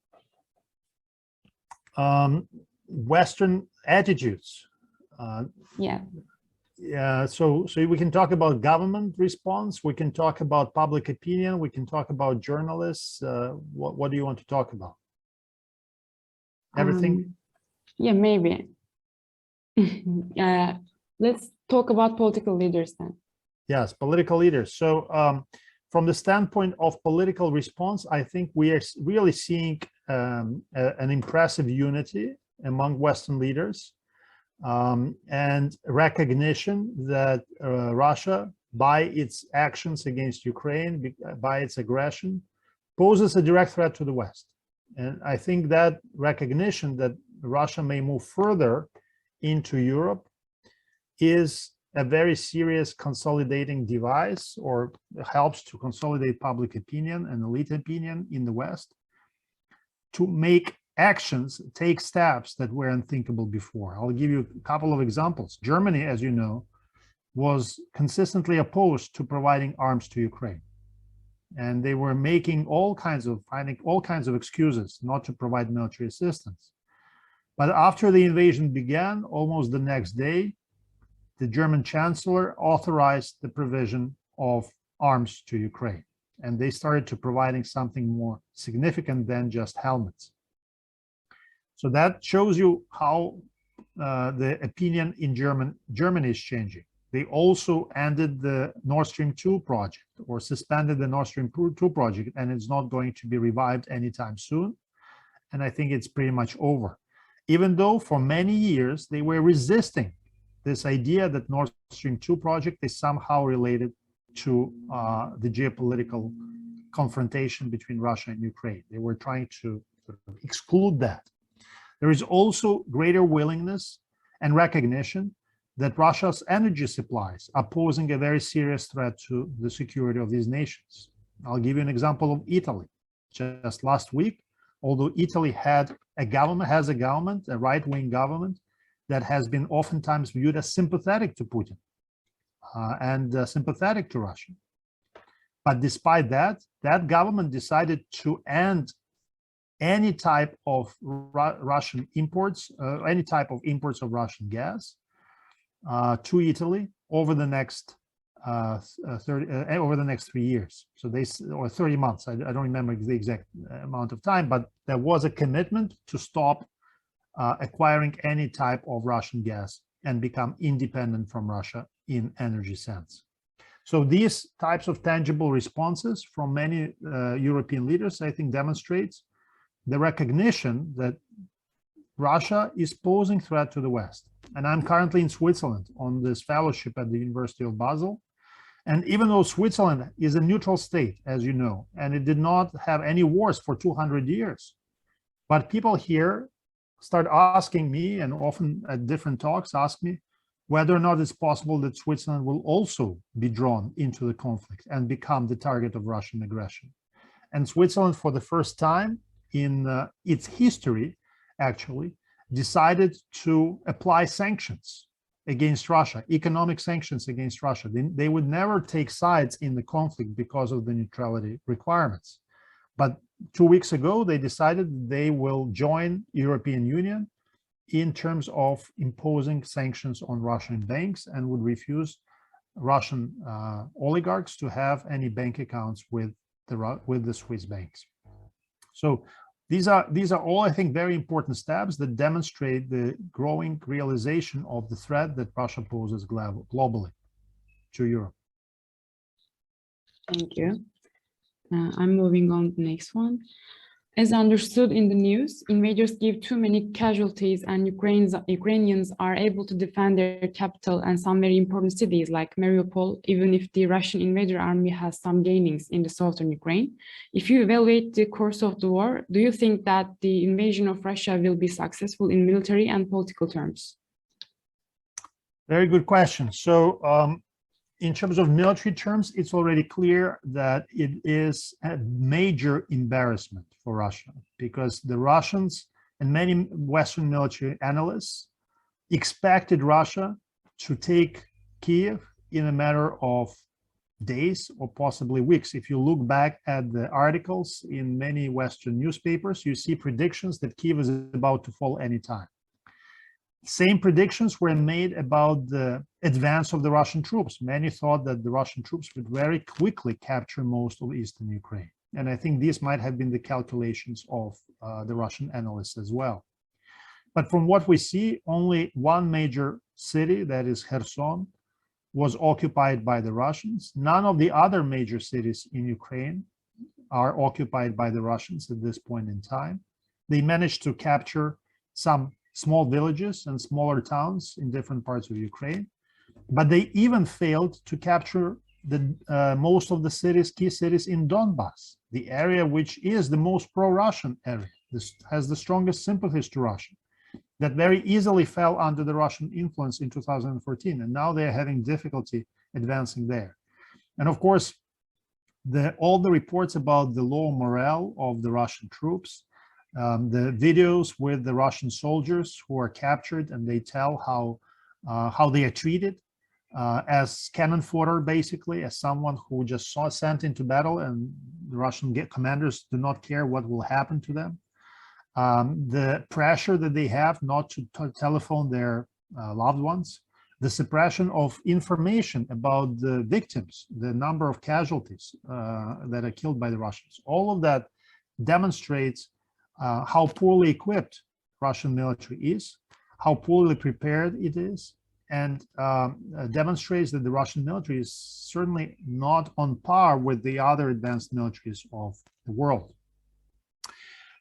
Western attitudes. Yeah. Yeah, so we can talk about government response, we can talk about public opinion, we can talk about journalists. What do you want to talk about? Everything? Yeah, maybe. Let's talk about political leaders then. Yes, political leaders. So from the standpoint of political response, I think we are really seeing an impressive unity among Western leaders. And recognition that Russia, by its actions against Ukraine, by its aggression, poses a direct threat to the West. And I think that recognition that Russia may move further into Europe is a very serious consolidating device, or helps to consolidate public opinion and elite opinion in the West to make actions, take steps that were unthinkable before. I'll give you a couple of examples. Germany, as you know, was consistently opposed to providing arms to Ukraine. And they were finding all kinds of excuses not to provide military assistance. But after the invasion began, almost the next day, the German chancellor authorized the provision of arms to Ukraine. And they started to providing something more significant than just helmets. So that shows you how the opinion in Germany is changing. They also ended the Nord Stream 2 project, or suspended the Nord Stream 2 project, and it's not going to be revived anytime soon. And I think it's pretty much over. Even though for many years they were resisting this idea that Nord Stream 2 project is somehow related to the geopolitical confrontation between Russia and Ukraine. They were trying to exclude that. There is also greater willingness and recognition that Russia's energy supplies are posing a very serious threat to the security of these nations. I'll give you an example of Italy. Just last week, although Italy has a government, a right-wing government, that has been oftentimes viewed as sympathetic to Putin and sympathetic to Russia. But despite that, that government decided to end any type of Russian imports, any type of imports of Russian gas to Italy over the next 3 years. So or 30 months. I don't remember the exact amount of time, but there was a commitment to stop acquiring any type of Russian gas and become independent from Russia in energy sense. So these types of tangible responses from many European leaders, I think, demonstrates the recognition that Russia is posing threat to the West. And I'm currently in Switzerland on this fellowship at the University of Basel. And even though Switzerland is a neutral state, as you know, and it did not have any wars for 200 years, but people here start asking me, and often at different talks ask me, whether or not it's possible that Switzerland will also be drawn into the conflict and become the target of Russian aggression. And Switzerland, for the first time in its history, actually decided to apply sanctions against Russia, economic sanctions against Russia. They would never take sides in the conflict because of the neutrality requirements. But 2 weeks ago, they decided they will join European Union in terms of imposing sanctions on Russian banks and would refuse Russian oligarchs to have any bank accounts with the Swiss banks. So these are all, I think, very important steps that demonstrate the growing realization of the threat that Russia poses globally to Europe. Thank you. I'm moving on to the next one. As understood in the news, invaders give too many casualties and Ukrainians are able to defend their capital and some very important cities like Mariupol, even if the Russian invader army has some gainings in the southern Ukraine. If you evaluate the course of the war, do you think that the invasion of Russia will be successful in military and political terms? Very good question. So in terms of military terms, it's already clear that it is a major embarrassment for Russia because the Russians and many Western military analysts expected Russia to take Kiev in a matter of days or possibly weeks. If you look back at the articles in many Western newspapers, you see predictions that Kiev is about to fall anytime. Same predictions were made about the advance of the Russian troops. Many thought that the Russian troops would very quickly capture most of eastern Ukraine. And I think these might have been the calculations of the Russian analysts as well. But from what we see, only one major city, that is Kherson, was occupied by the Russians. None of the other major cities in Ukraine are occupied by the Russians at this point in time. They managed to capture some small villages and smaller towns in different parts of Ukraine, but they even failed to capture most of the key cities in Donbas, the area which is the most pro-Russian area. This has the strongest sympathies to Russia, that very easily fell under the Russian influence in 2014, and now they're having difficulty advancing there. And of course, all the reports about the low morale of the Russian troops, the videos with the Russian soldiers who are captured, and they tell how they are treated as cannon fodder, basically, as someone who just sent into battle, and the Russian commanders do not care what will happen to them. The pressure that they have not to telephone their loved ones, the suppression of information about the victims, the number of casualties that are killed by the Russians, all of that demonstrates how poorly equipped Russian military is, how poorly prepared it is, and demonstrates that the Russian military is certainly not on par with the other advanced militaries of the world.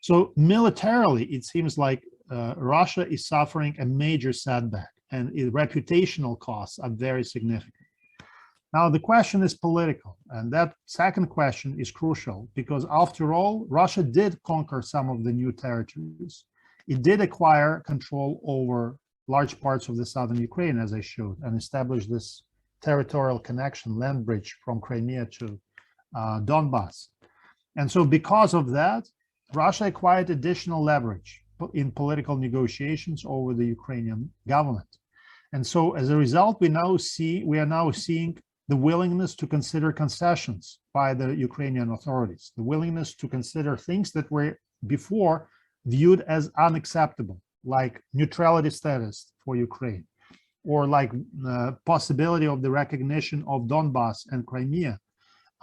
So militarily, it seems like Russia is suffering a major setback, and its reputational costs are very significant. Now, the question is political, and that second question is crucial because, after all, Russia did conquer some of the new territories. It did acquire control over large parts of the southern Ukraine, as I showed, and establish this territorial connection, land bridge from Crimea to Donbas. And so because of that, Russia acquired additional leverage in political negotiations over the Ukrainian government. And so as a result, we are now seeing the willingness to consider concessions by the Ukrainian authorities, the willingness to consider things that were before viewed as unacceptable, like neutrality status for Ukraine, or like possibility of the recognition of Donbas and Crimea,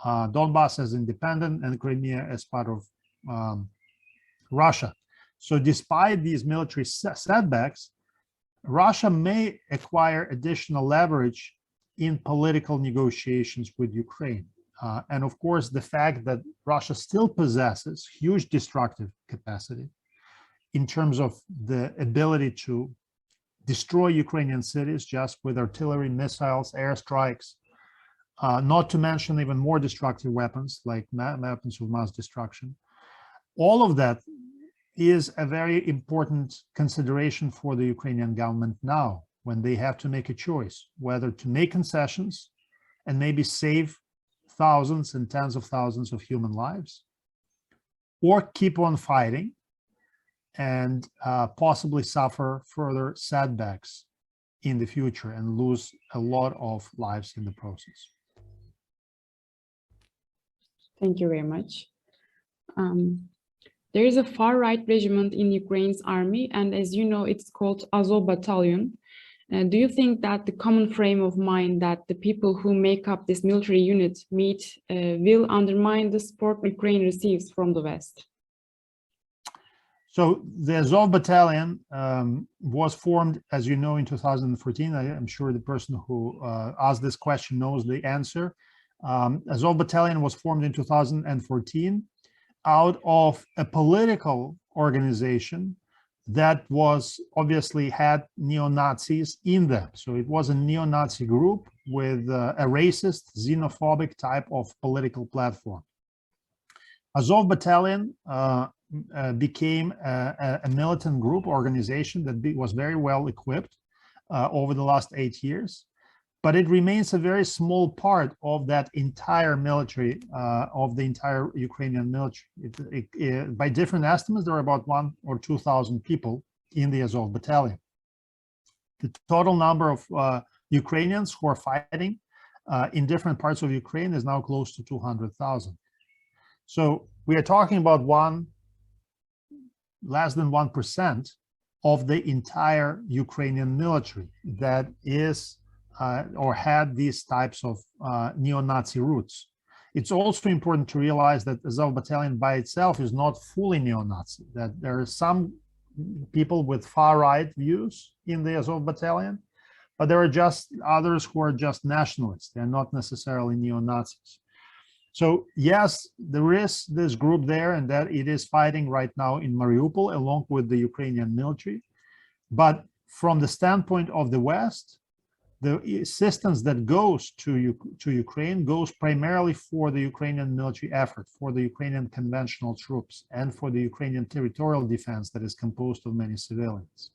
Donbas as independent and Crimea as part of Russia. So despite these military setbacks, Russia may acquire additional leverage in political negotiations with Ukraine. And of course, the fact that Russia still possesses huge destructive capacity in terms of the ability to destroy Ukrainian cities just with artillery, missiles, airstrikes, not to mention even more destructive weapons like weapons of mass destruction. All of that is a very important consideration for the Ukrainian government now, when they have to make a choice whether to make concessions and maybe save thousands and tens of thousands of human lives, or keep on fighting and possibly suffer further setbacks in the future and lose a lot of lives in the process. Thank you very much. There is a far-right regiment in Ukraine's army, and as you know, it's called Azov Battalion. Do you think that the common frame of mind that the people who make up this military unit meet will undermine the support Ukraine receives from the West? So the Azov Battalion was formed, as you know, in 2014. I'm sure the person who asked this question knows the answer. Azov Battalion was formed in 2014 out of a political organization that was obviously had neo-Nazis in them. So it was a neo-Nazi group with a racist, xenophobic type of political platform. Azov Battalion became a militant group organization that was very well equipped over the last 8 years. But it remains a very small part of that entire military, of the entire Ukrainian military. By different estimates, there are about 1,000 or 2,000 people in the Azov Battalion. The total number of Ukrainians who are fighting in different parts of Ukraine is now close to 200,000. So we are talking about less than 1% of the entire Ukrainian military that is or had these types of neo-Nazi roots. It's also important to realize that Azov Battalion by itself is not fully neo-Nazi, that there are some people with far-right views in the Azov Battalion, but there are just others who are just nationalists. They're not necessarily neo-Nazis. So yes, there is this group there, and that it is fighting right now in Mariupol along with the Ukrainian military. But from the standpoint of the West, the assistance that goes to Ukraine goes primarily for the Ukrainian military effort, for the Ukrainian conventional troops, and for the Ukrainian territorial defense that is composed of many civilians.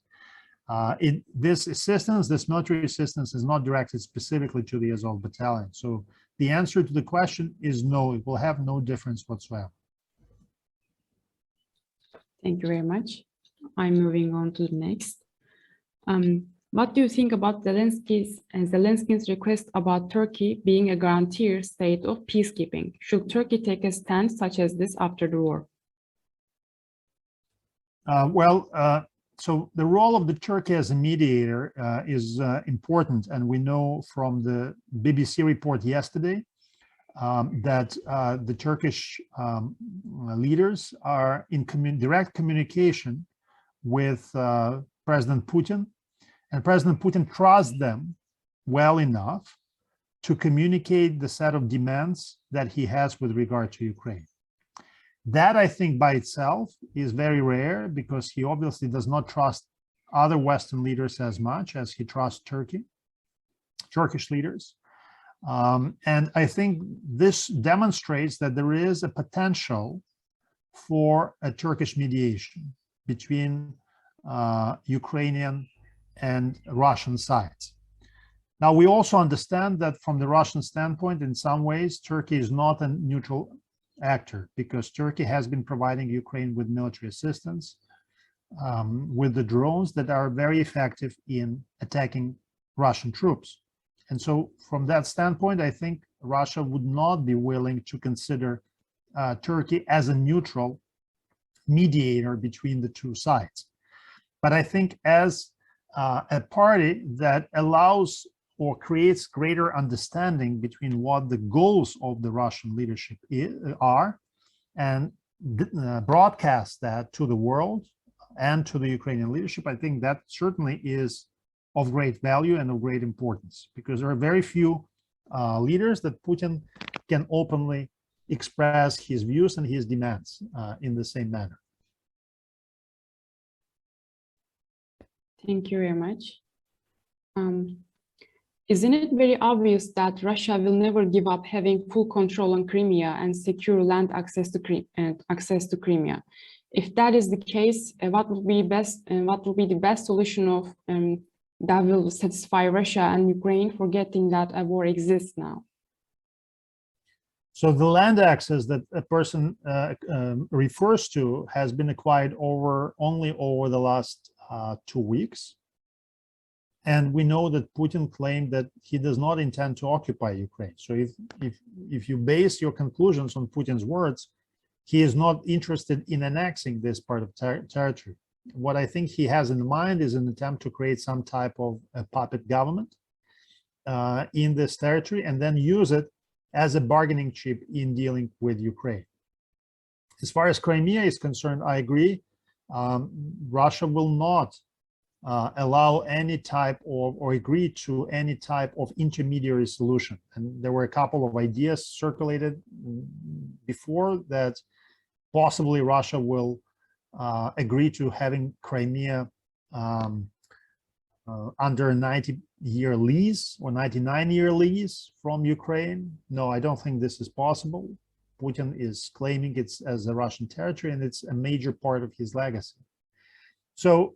This assistance, this military assistance, is not directed specifically to the Azov Battalion. So the answer to the question is no, it will have no difference whatsoever. Thank you very much. I'm moving on to the next. What do you think about Zelensky's request about Turkey being a guarantor state of peacekeeping? Should Turkey take a stand such as this after the war? So the role of the Turkey as a mediator is important, and we know from the BBC report yesterday that the Turkish leaders are in direct communication with President Putin, and President Putin trusts them well enough to communicate the set of demands that he has with regard to Ukraine. That, I think, by itself is very rare, because he obviously does not trust other Western leaders as much as he trusts Turkish leaders. And I think this demonstrates that there is a potential for a Turkish mediation between Ukrainian and Russian sides. Now, we also understand that from the Russian standpoint, in some ways, Turkey is not a neutral actor, because Turkey has been providing Ukraine with military assistance, with the drones that are very effective in attacking Russian troops. And so from that standpoint, I think Russia would not be willing to consider Turkey as a neutral mediator between the two sides. But I think as a party that allows or creates greater understanding between what the goals of the Russian leadership are, and broadcast that to the world and to the Ukrainian leadership, I think that certainly is of great value and of great importance, because there are very few leaders that Putin can openly express his views and his demands in the same manner. Thank you very much. Isn't it very obvious that Russia will never give up having full control on Crimea and secure land access to Crimea? If that is the case, what will be the best solution of that will satisfy Russia and Ukraine, forgetting that a war exists now? So the land access that a person refers to has been acquired only over the last 2 weeks. And we know that Putin claimed that he does not intend to occupy Ukraine. So if you base your conclusions on Putin's words, he is not interested in annexing this part of territory. What I think he has in mind is an attempt to create some type of a puppet government in this territory and then use it as a bargaining chip in dealing with Ukraine. As far as Crimea is concerned, I agree. Russia will not allow any type of, or agree to any type of intermediary solution. And there were a couple of ideas circulated before that possibly Russia will agree to having Crimea under a 90-year lease or 99-year lease from Ukraine. No, I don't think this is possible. Putin is claiming it's as a Russian territory, and it's a major part of his legacy. So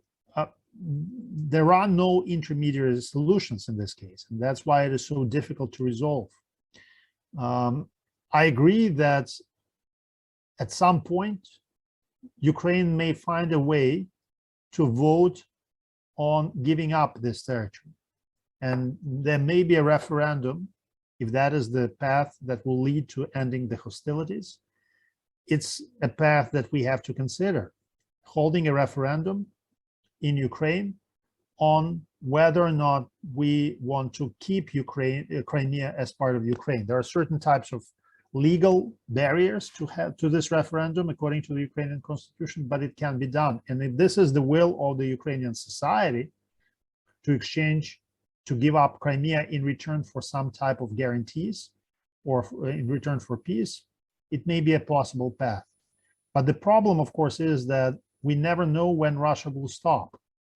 there are no intermediary solutions in this case, and that's why it is so difficult to resolve. I agree that at some point, Ukraine may find a way to vote on giving up this territory. And there may be a referendum, if that is the path that will lead to ending the hostilities. It's a path that we have to consider, holding a referendum in Ukraine on whether or not we want to keep Crimea as part of Ukraine. There are certain types of legal barriers to this referendum according to the Ukrainian constitution, but it can be done. And if this is the will of the Ukrainian society to give up Crimea in return for some type of guarantees or in return for peace, it may be a possible path. But the problem, of course, is that we never know when Russia will stop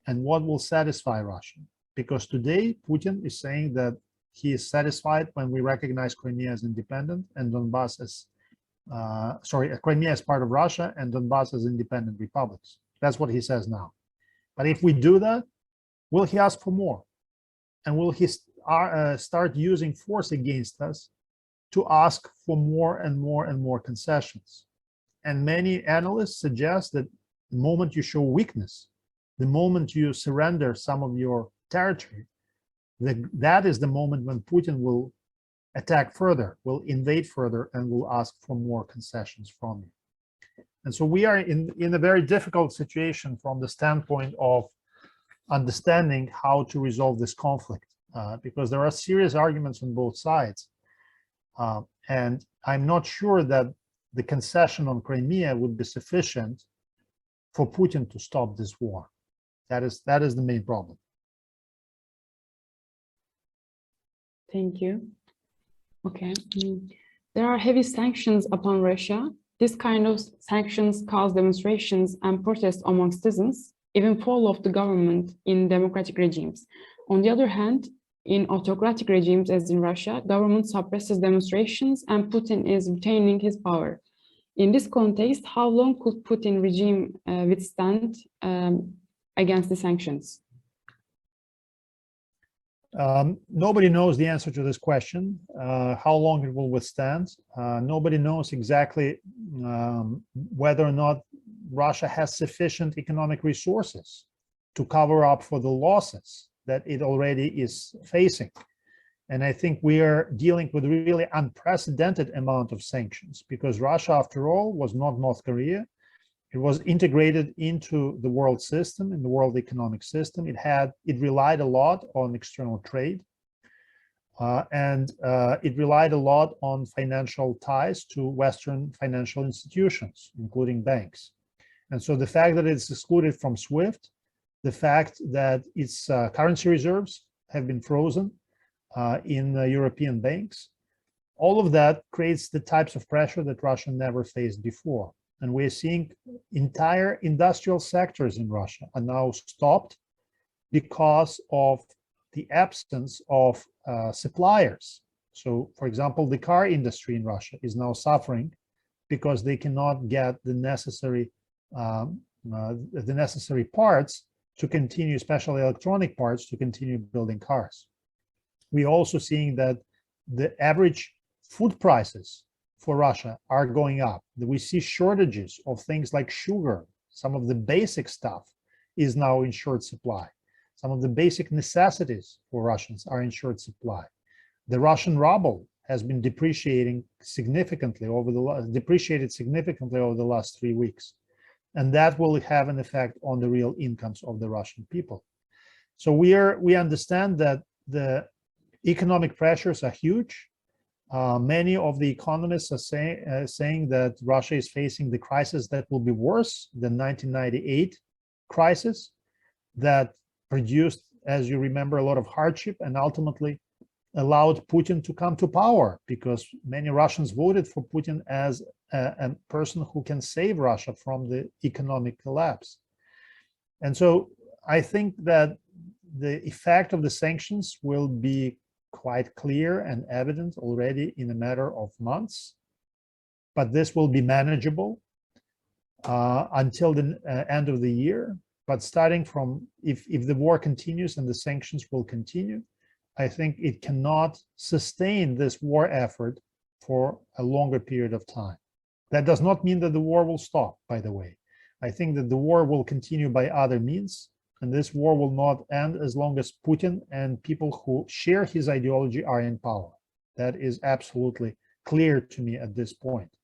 and what will satisfy Russia. Because today, Putin is saying that he is satisfied when we recognize Crimea as independent and Donbass as, Crimea as part of Russia and Donbass as independent republics. That's what he says now. But if we do that, will he ask for more? And will he start using force against us to ask for more and more and more concessions? And many analysts suggest that the moment you show weakness, the moment you surrender some of your territory, that is the moment when Putin will attack further, will invade further, and will ask for more concessions from you. And so we are in a very difficult situation from the standpoint of understanding how to resolve this conflict, because there are serious arguments on both sides. And I'm not sure that the concession on Crimea would be sufficient for Putin to stop this war. That is the main problem. Thank you. Okay. There are heavy sanctions upon Russia. This kind of sanctions cause demonstrations and protests among citizens, even fall of the government in democratic regimes. On the other hand, in autocratic regimes, as in Russia, government suppresses demonstrations and Putin is retaining his power. In this context, how long could Putin regime withstand against the sanctions? Nobody knows the answer to this question, how long it will withstand. Nobody knows exactly whether or not Russia has sufficient economic resources to cover up for the losses that it already is facing. And I think we are dealing with a really unprecedented amount of sanctions, because Russia, after all, was not North Korea. It was integrated into the world system, in the world economic system. It relied a lot on external trade, and it relied a lot on financial ties to Western financial institutions, including banks. And so the fact that it's excluded from SWIFT, the fact that its currency reserves have been frozen in European banks, all of that creates the types of pressure that Russia never faced before. And we're seeing entire industrial sectors in Russia are now stopped because of the absence of suppliers. So, for example, the car industry in Russia is now suffering because they cannot get the necessary parts to continue, especially electronic parts, to continue building cars. We're also seeing that the average food prices for Russia are going up. We see shortages of things like sugar. Some of the basic stuff is now in short supply. Some of the basic necessities for Russians are in short supply. The Russian ruble has been depreciating significantly over the last 3 weeks. And that will have an effect on the real incomes of the Russian people. So we understand that the economic pressures are huge. Many of the economists are saying that Russia is facing the crisis that will be worse than 1998 crisis that produced, as you remember, a lot of hardship and ultimately allowed Putin to come to power, because many Russians voted for Putin as a person who can save Russia from the economic collapse. And so I think that the effect of the sanctions will be quite clear and evident already in a matter of months, but this will be manageable until the end of the year. But starting from, if the war continues and the sanctions will continue, I think it cannot sustain this war effort for a longer period of time. That does not mean that the war will stop, by the way. I think that the war will continue by other means, and this war will not end as long as Putin and people who share his ideology are in power. That is absolutely clear to me at this point.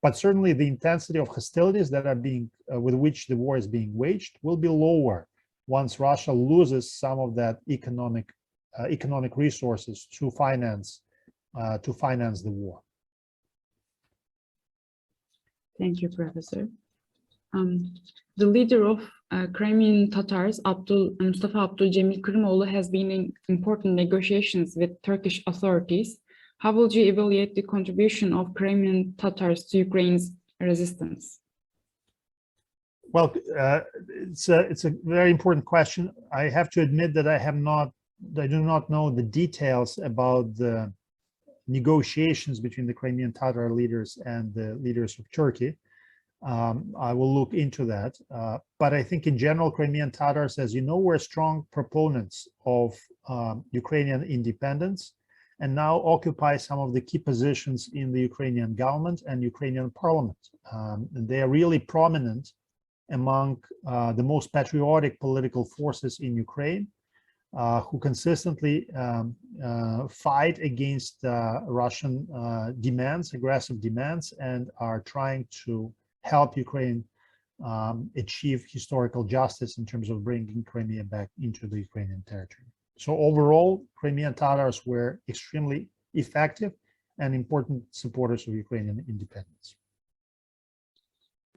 But certainly the intensity of hostilities that are being, with which the war is being waged will be lower once Russia loses some of that economic resources to finance the war. Thank you, Professor. The leader of Crimean Tatars, Mustafa Abdülcemil Kırımoğlu, has been in important negotiations with Turkish authorities. How would you evaluate the contribution of Crimean Tatars to Ukraine's resistance? Well, it's a very important question. I have to admit that I do not know the details about the negotiations between the Crimean Tatar leaders and the leaders of Turkey. I will look into that. But I think in general, Crimean Tatars, as you know, were strong proponents of Ukrainian independence and now occupy some of the key positions in the Ukrainian government and Ukrainian parliament. And they are really prominent among the most patriotic political forces in Ukraine, who consistently fight against Russian demands, aggressive demands, and are trying to help Ukraine achieve historical justice in terms of bringing Crimea back into the Ukrainian territory. So overall, Crimean Tatars were extremely effective and important supporters of Ukrainian independence.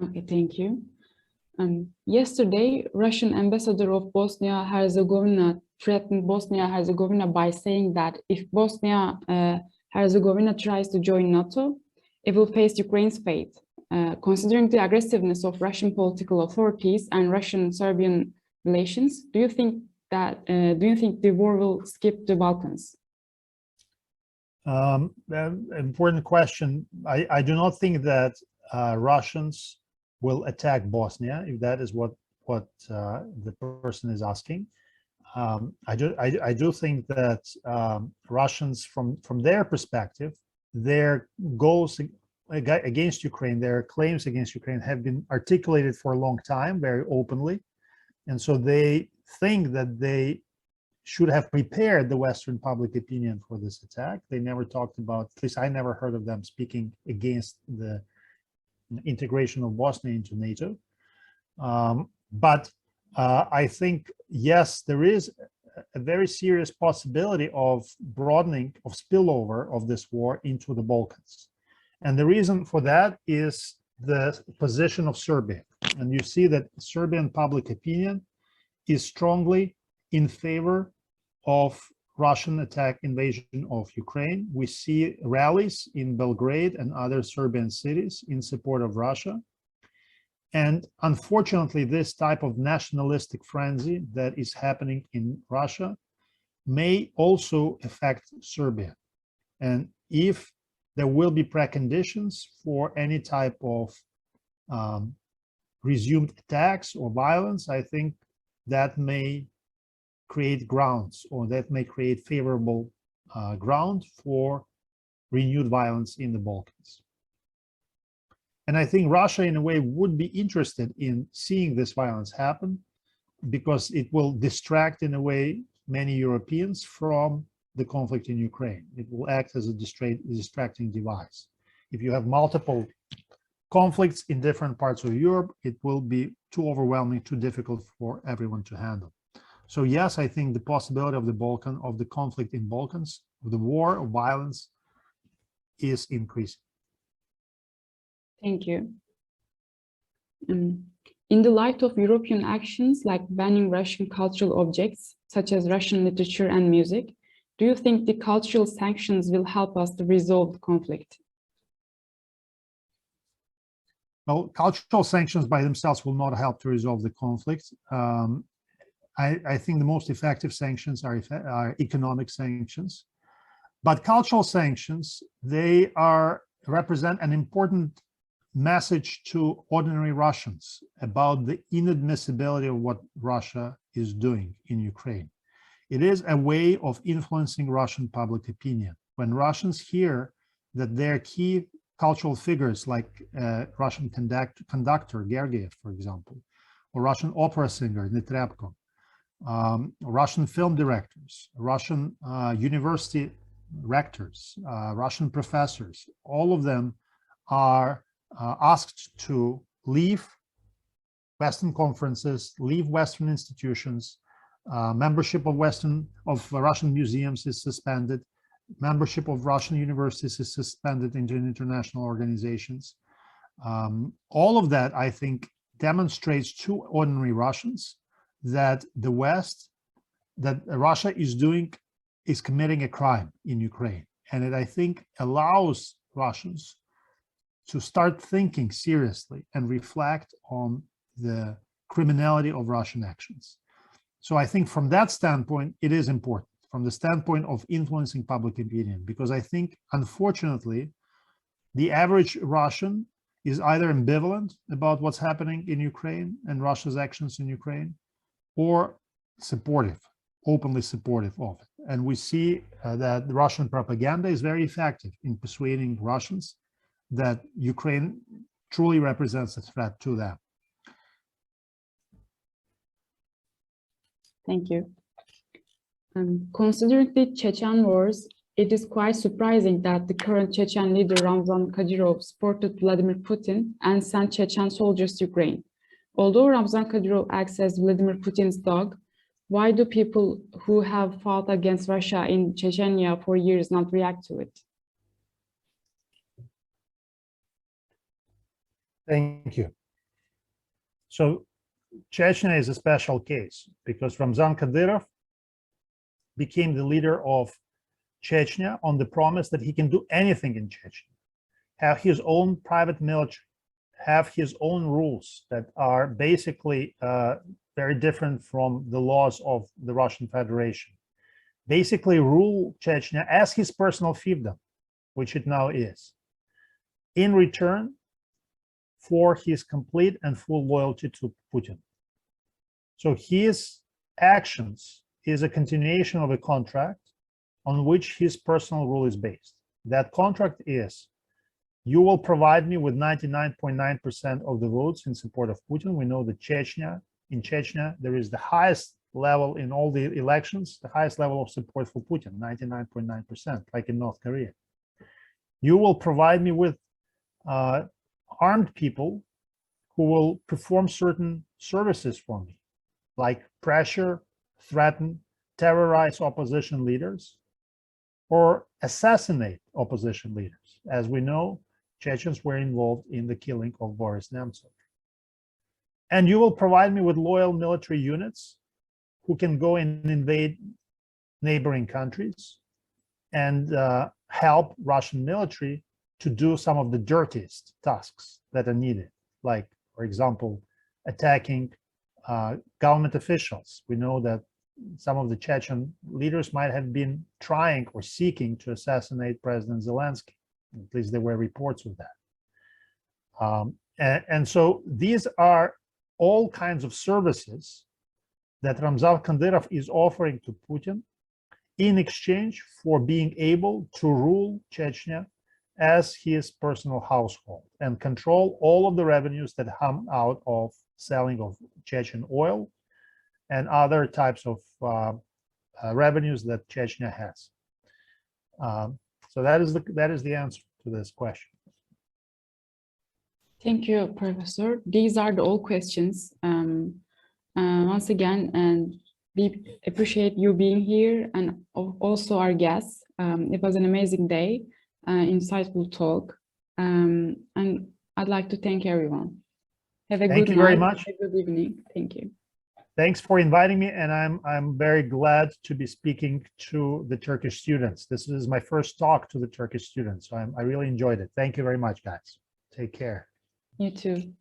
Okay, thank you. Yesterday, Russian ambassador of Bosnia-Herzegovina threatened Bosnia-Herzegovina by saying that if Bosnia-Herzegovina tries to join NATO, it will face Ukraine's fate. Considering the aggressiveness of Russian political authorities and Russian-Serbian relations, do you think the war will skip the Balkans? Important question. I do not think that Russians will attack Bosnia, if that is what the person is asking. I do think that Russians, from their perspective, their goals against Ukraine, their claims against Ukraine have been articulated for a long time, very openly. And so they think that they should have prepared the Western public opinion for this attack. They never talked about, at least I never heard of them speaking against the integration of Bosnia into NATO. But I think, yes, there is a very serious possibility of broadening, of spillover of this war into the Balkans. And the reason for that is the position of Serbia. And you see that Serbian public opinion is strongly in favor of Russian attack invasion of Ukraine. We see rallies in Belgrade and other Serbian cities in support of Russia. And unfortunately, this type of nationalistic frenzy that is happening in Russia may also affect Serbia. And if there will be preconditions for any type of resumed attacks or violence, I think that may create grounds, or that may create favorable ground for renewed violence in the Balkans. And I think Russia, in a way, would be interested in seeing this violence happen, because it will distract, in a way, many Europeans from the conflict in Ukraine. It will act as a distracting device. If you have multiple conflicts in different parts of Europe, it will be too overwhelming, too difficult for everyone to handle. So yes, I think the possibility of the conflict in Balkans, of the war, of violence, is increasing. Thank you. In the light of European actions like banning Russian cultural objects, such as Russian literature and music, do you think the cultural sanctions will help us to resolve the conflict? Well, cultural sanctions by themselves will not help to resolve the conflict. I think the most effective sanctions are economic sanctions. But cultural sanctions, they represent an important message to ordinary Russians about the inadmissibility of what Russia is doing in Ukraine. It is a way of influencing Russian public opinion. When Russians hear that their key cultural figures, like Russian conductor Sergiy, for example, or Russian opera singer Netrepko, Russian film directors, Russian university rectors, Russian professors, all of them are asked to leave Western conferences, leave Western institutions. Membership of Russian museums is suspended. Membership of Russian universities is suspended into international organizations. All of that, I think, demonstrates to ordinary Russians that the West, that Russia is committing a crime in Ukraine. And it, I think, allows Russians to start thinking seriously and reflect on the criminality of Russian actions. So I think from that standpoint, it is important, from the standpoint of influencing public opinion, because I think, unfortunately, the average Russian is either ambivalent about what's happening in Ukraine and Russia's actions in Ukraine, or supportive, openly supportive of it. And we see that the Russian propaganda is very effective in persuading Russians that Ukraine truly represents a threat to them. Thank you. Considering the Chechen wars, it is quite surprising that the current Chechen leader Ramzan Kadyrov supported Vladimir Putin and sent Chechen soldiers to Ukraine. Although Ramzan Kadyrov acts as Vladimir Putin's dog, why do people who have fought against Russia in Chechnya for years not react to it? Thank you. So Chechnya is a special case because Ramzan Kadyrov became the leader of Chechnya on the promise that he can do anything in Chechnya, have his own private military, have his own rules that are basically very different from the laws of the Russian Federation. Basically rule Chechnya as his personal fiefdom, which it now is, in return for his complete and full loyalty to Putin. So his actions is a continuation of a contract on which his personal rule is based. That contract is, you will provide me with 99.9% of the votes in support of Putin. We know that in Chechnya, there is the highest level in all the elections, the highest level of support for Putin, 99.9%, like in North Korea. You will provide me with armed people who will perform certain services for me, like pressure, threaten, terrorize opposition leaders, or assassinate opposition leaders. As we know, Chechens were involved in the killing of Boris Nemtsov. And you will provide me with loyal military units who can go and invade neighboring countries and help Russian military to do some of the dirtiest tasks that are needed, like, for example, attacking government officials. We know that some of the Chechen leaders might have been trying or seeking to assassinate President Zelensky. At least there were reports of that. And so these are all kinds of services that Ramzan Kadyrov is offering to Putin in exchange for being able to rule Chechnya as his personal household and control all of the revenues that come out of selling of Chechen oil and other types of revenues that Chechnya has. So that is the answer to this question. Thank you, Professor. These are all questions. Once again, and we appreciate you being here and also our guests. It was an amazing day, insightful talk, and I'd like to thank everyone. Have a good night. Thank you very much. Have a good evening. Thank you. Thanks for inviting me, and I'm very glad to be speaking to the Turkish students. This is my first talk to the Turkish students, so I really enjoyed it. Thank you very much, guys. Take care. You too.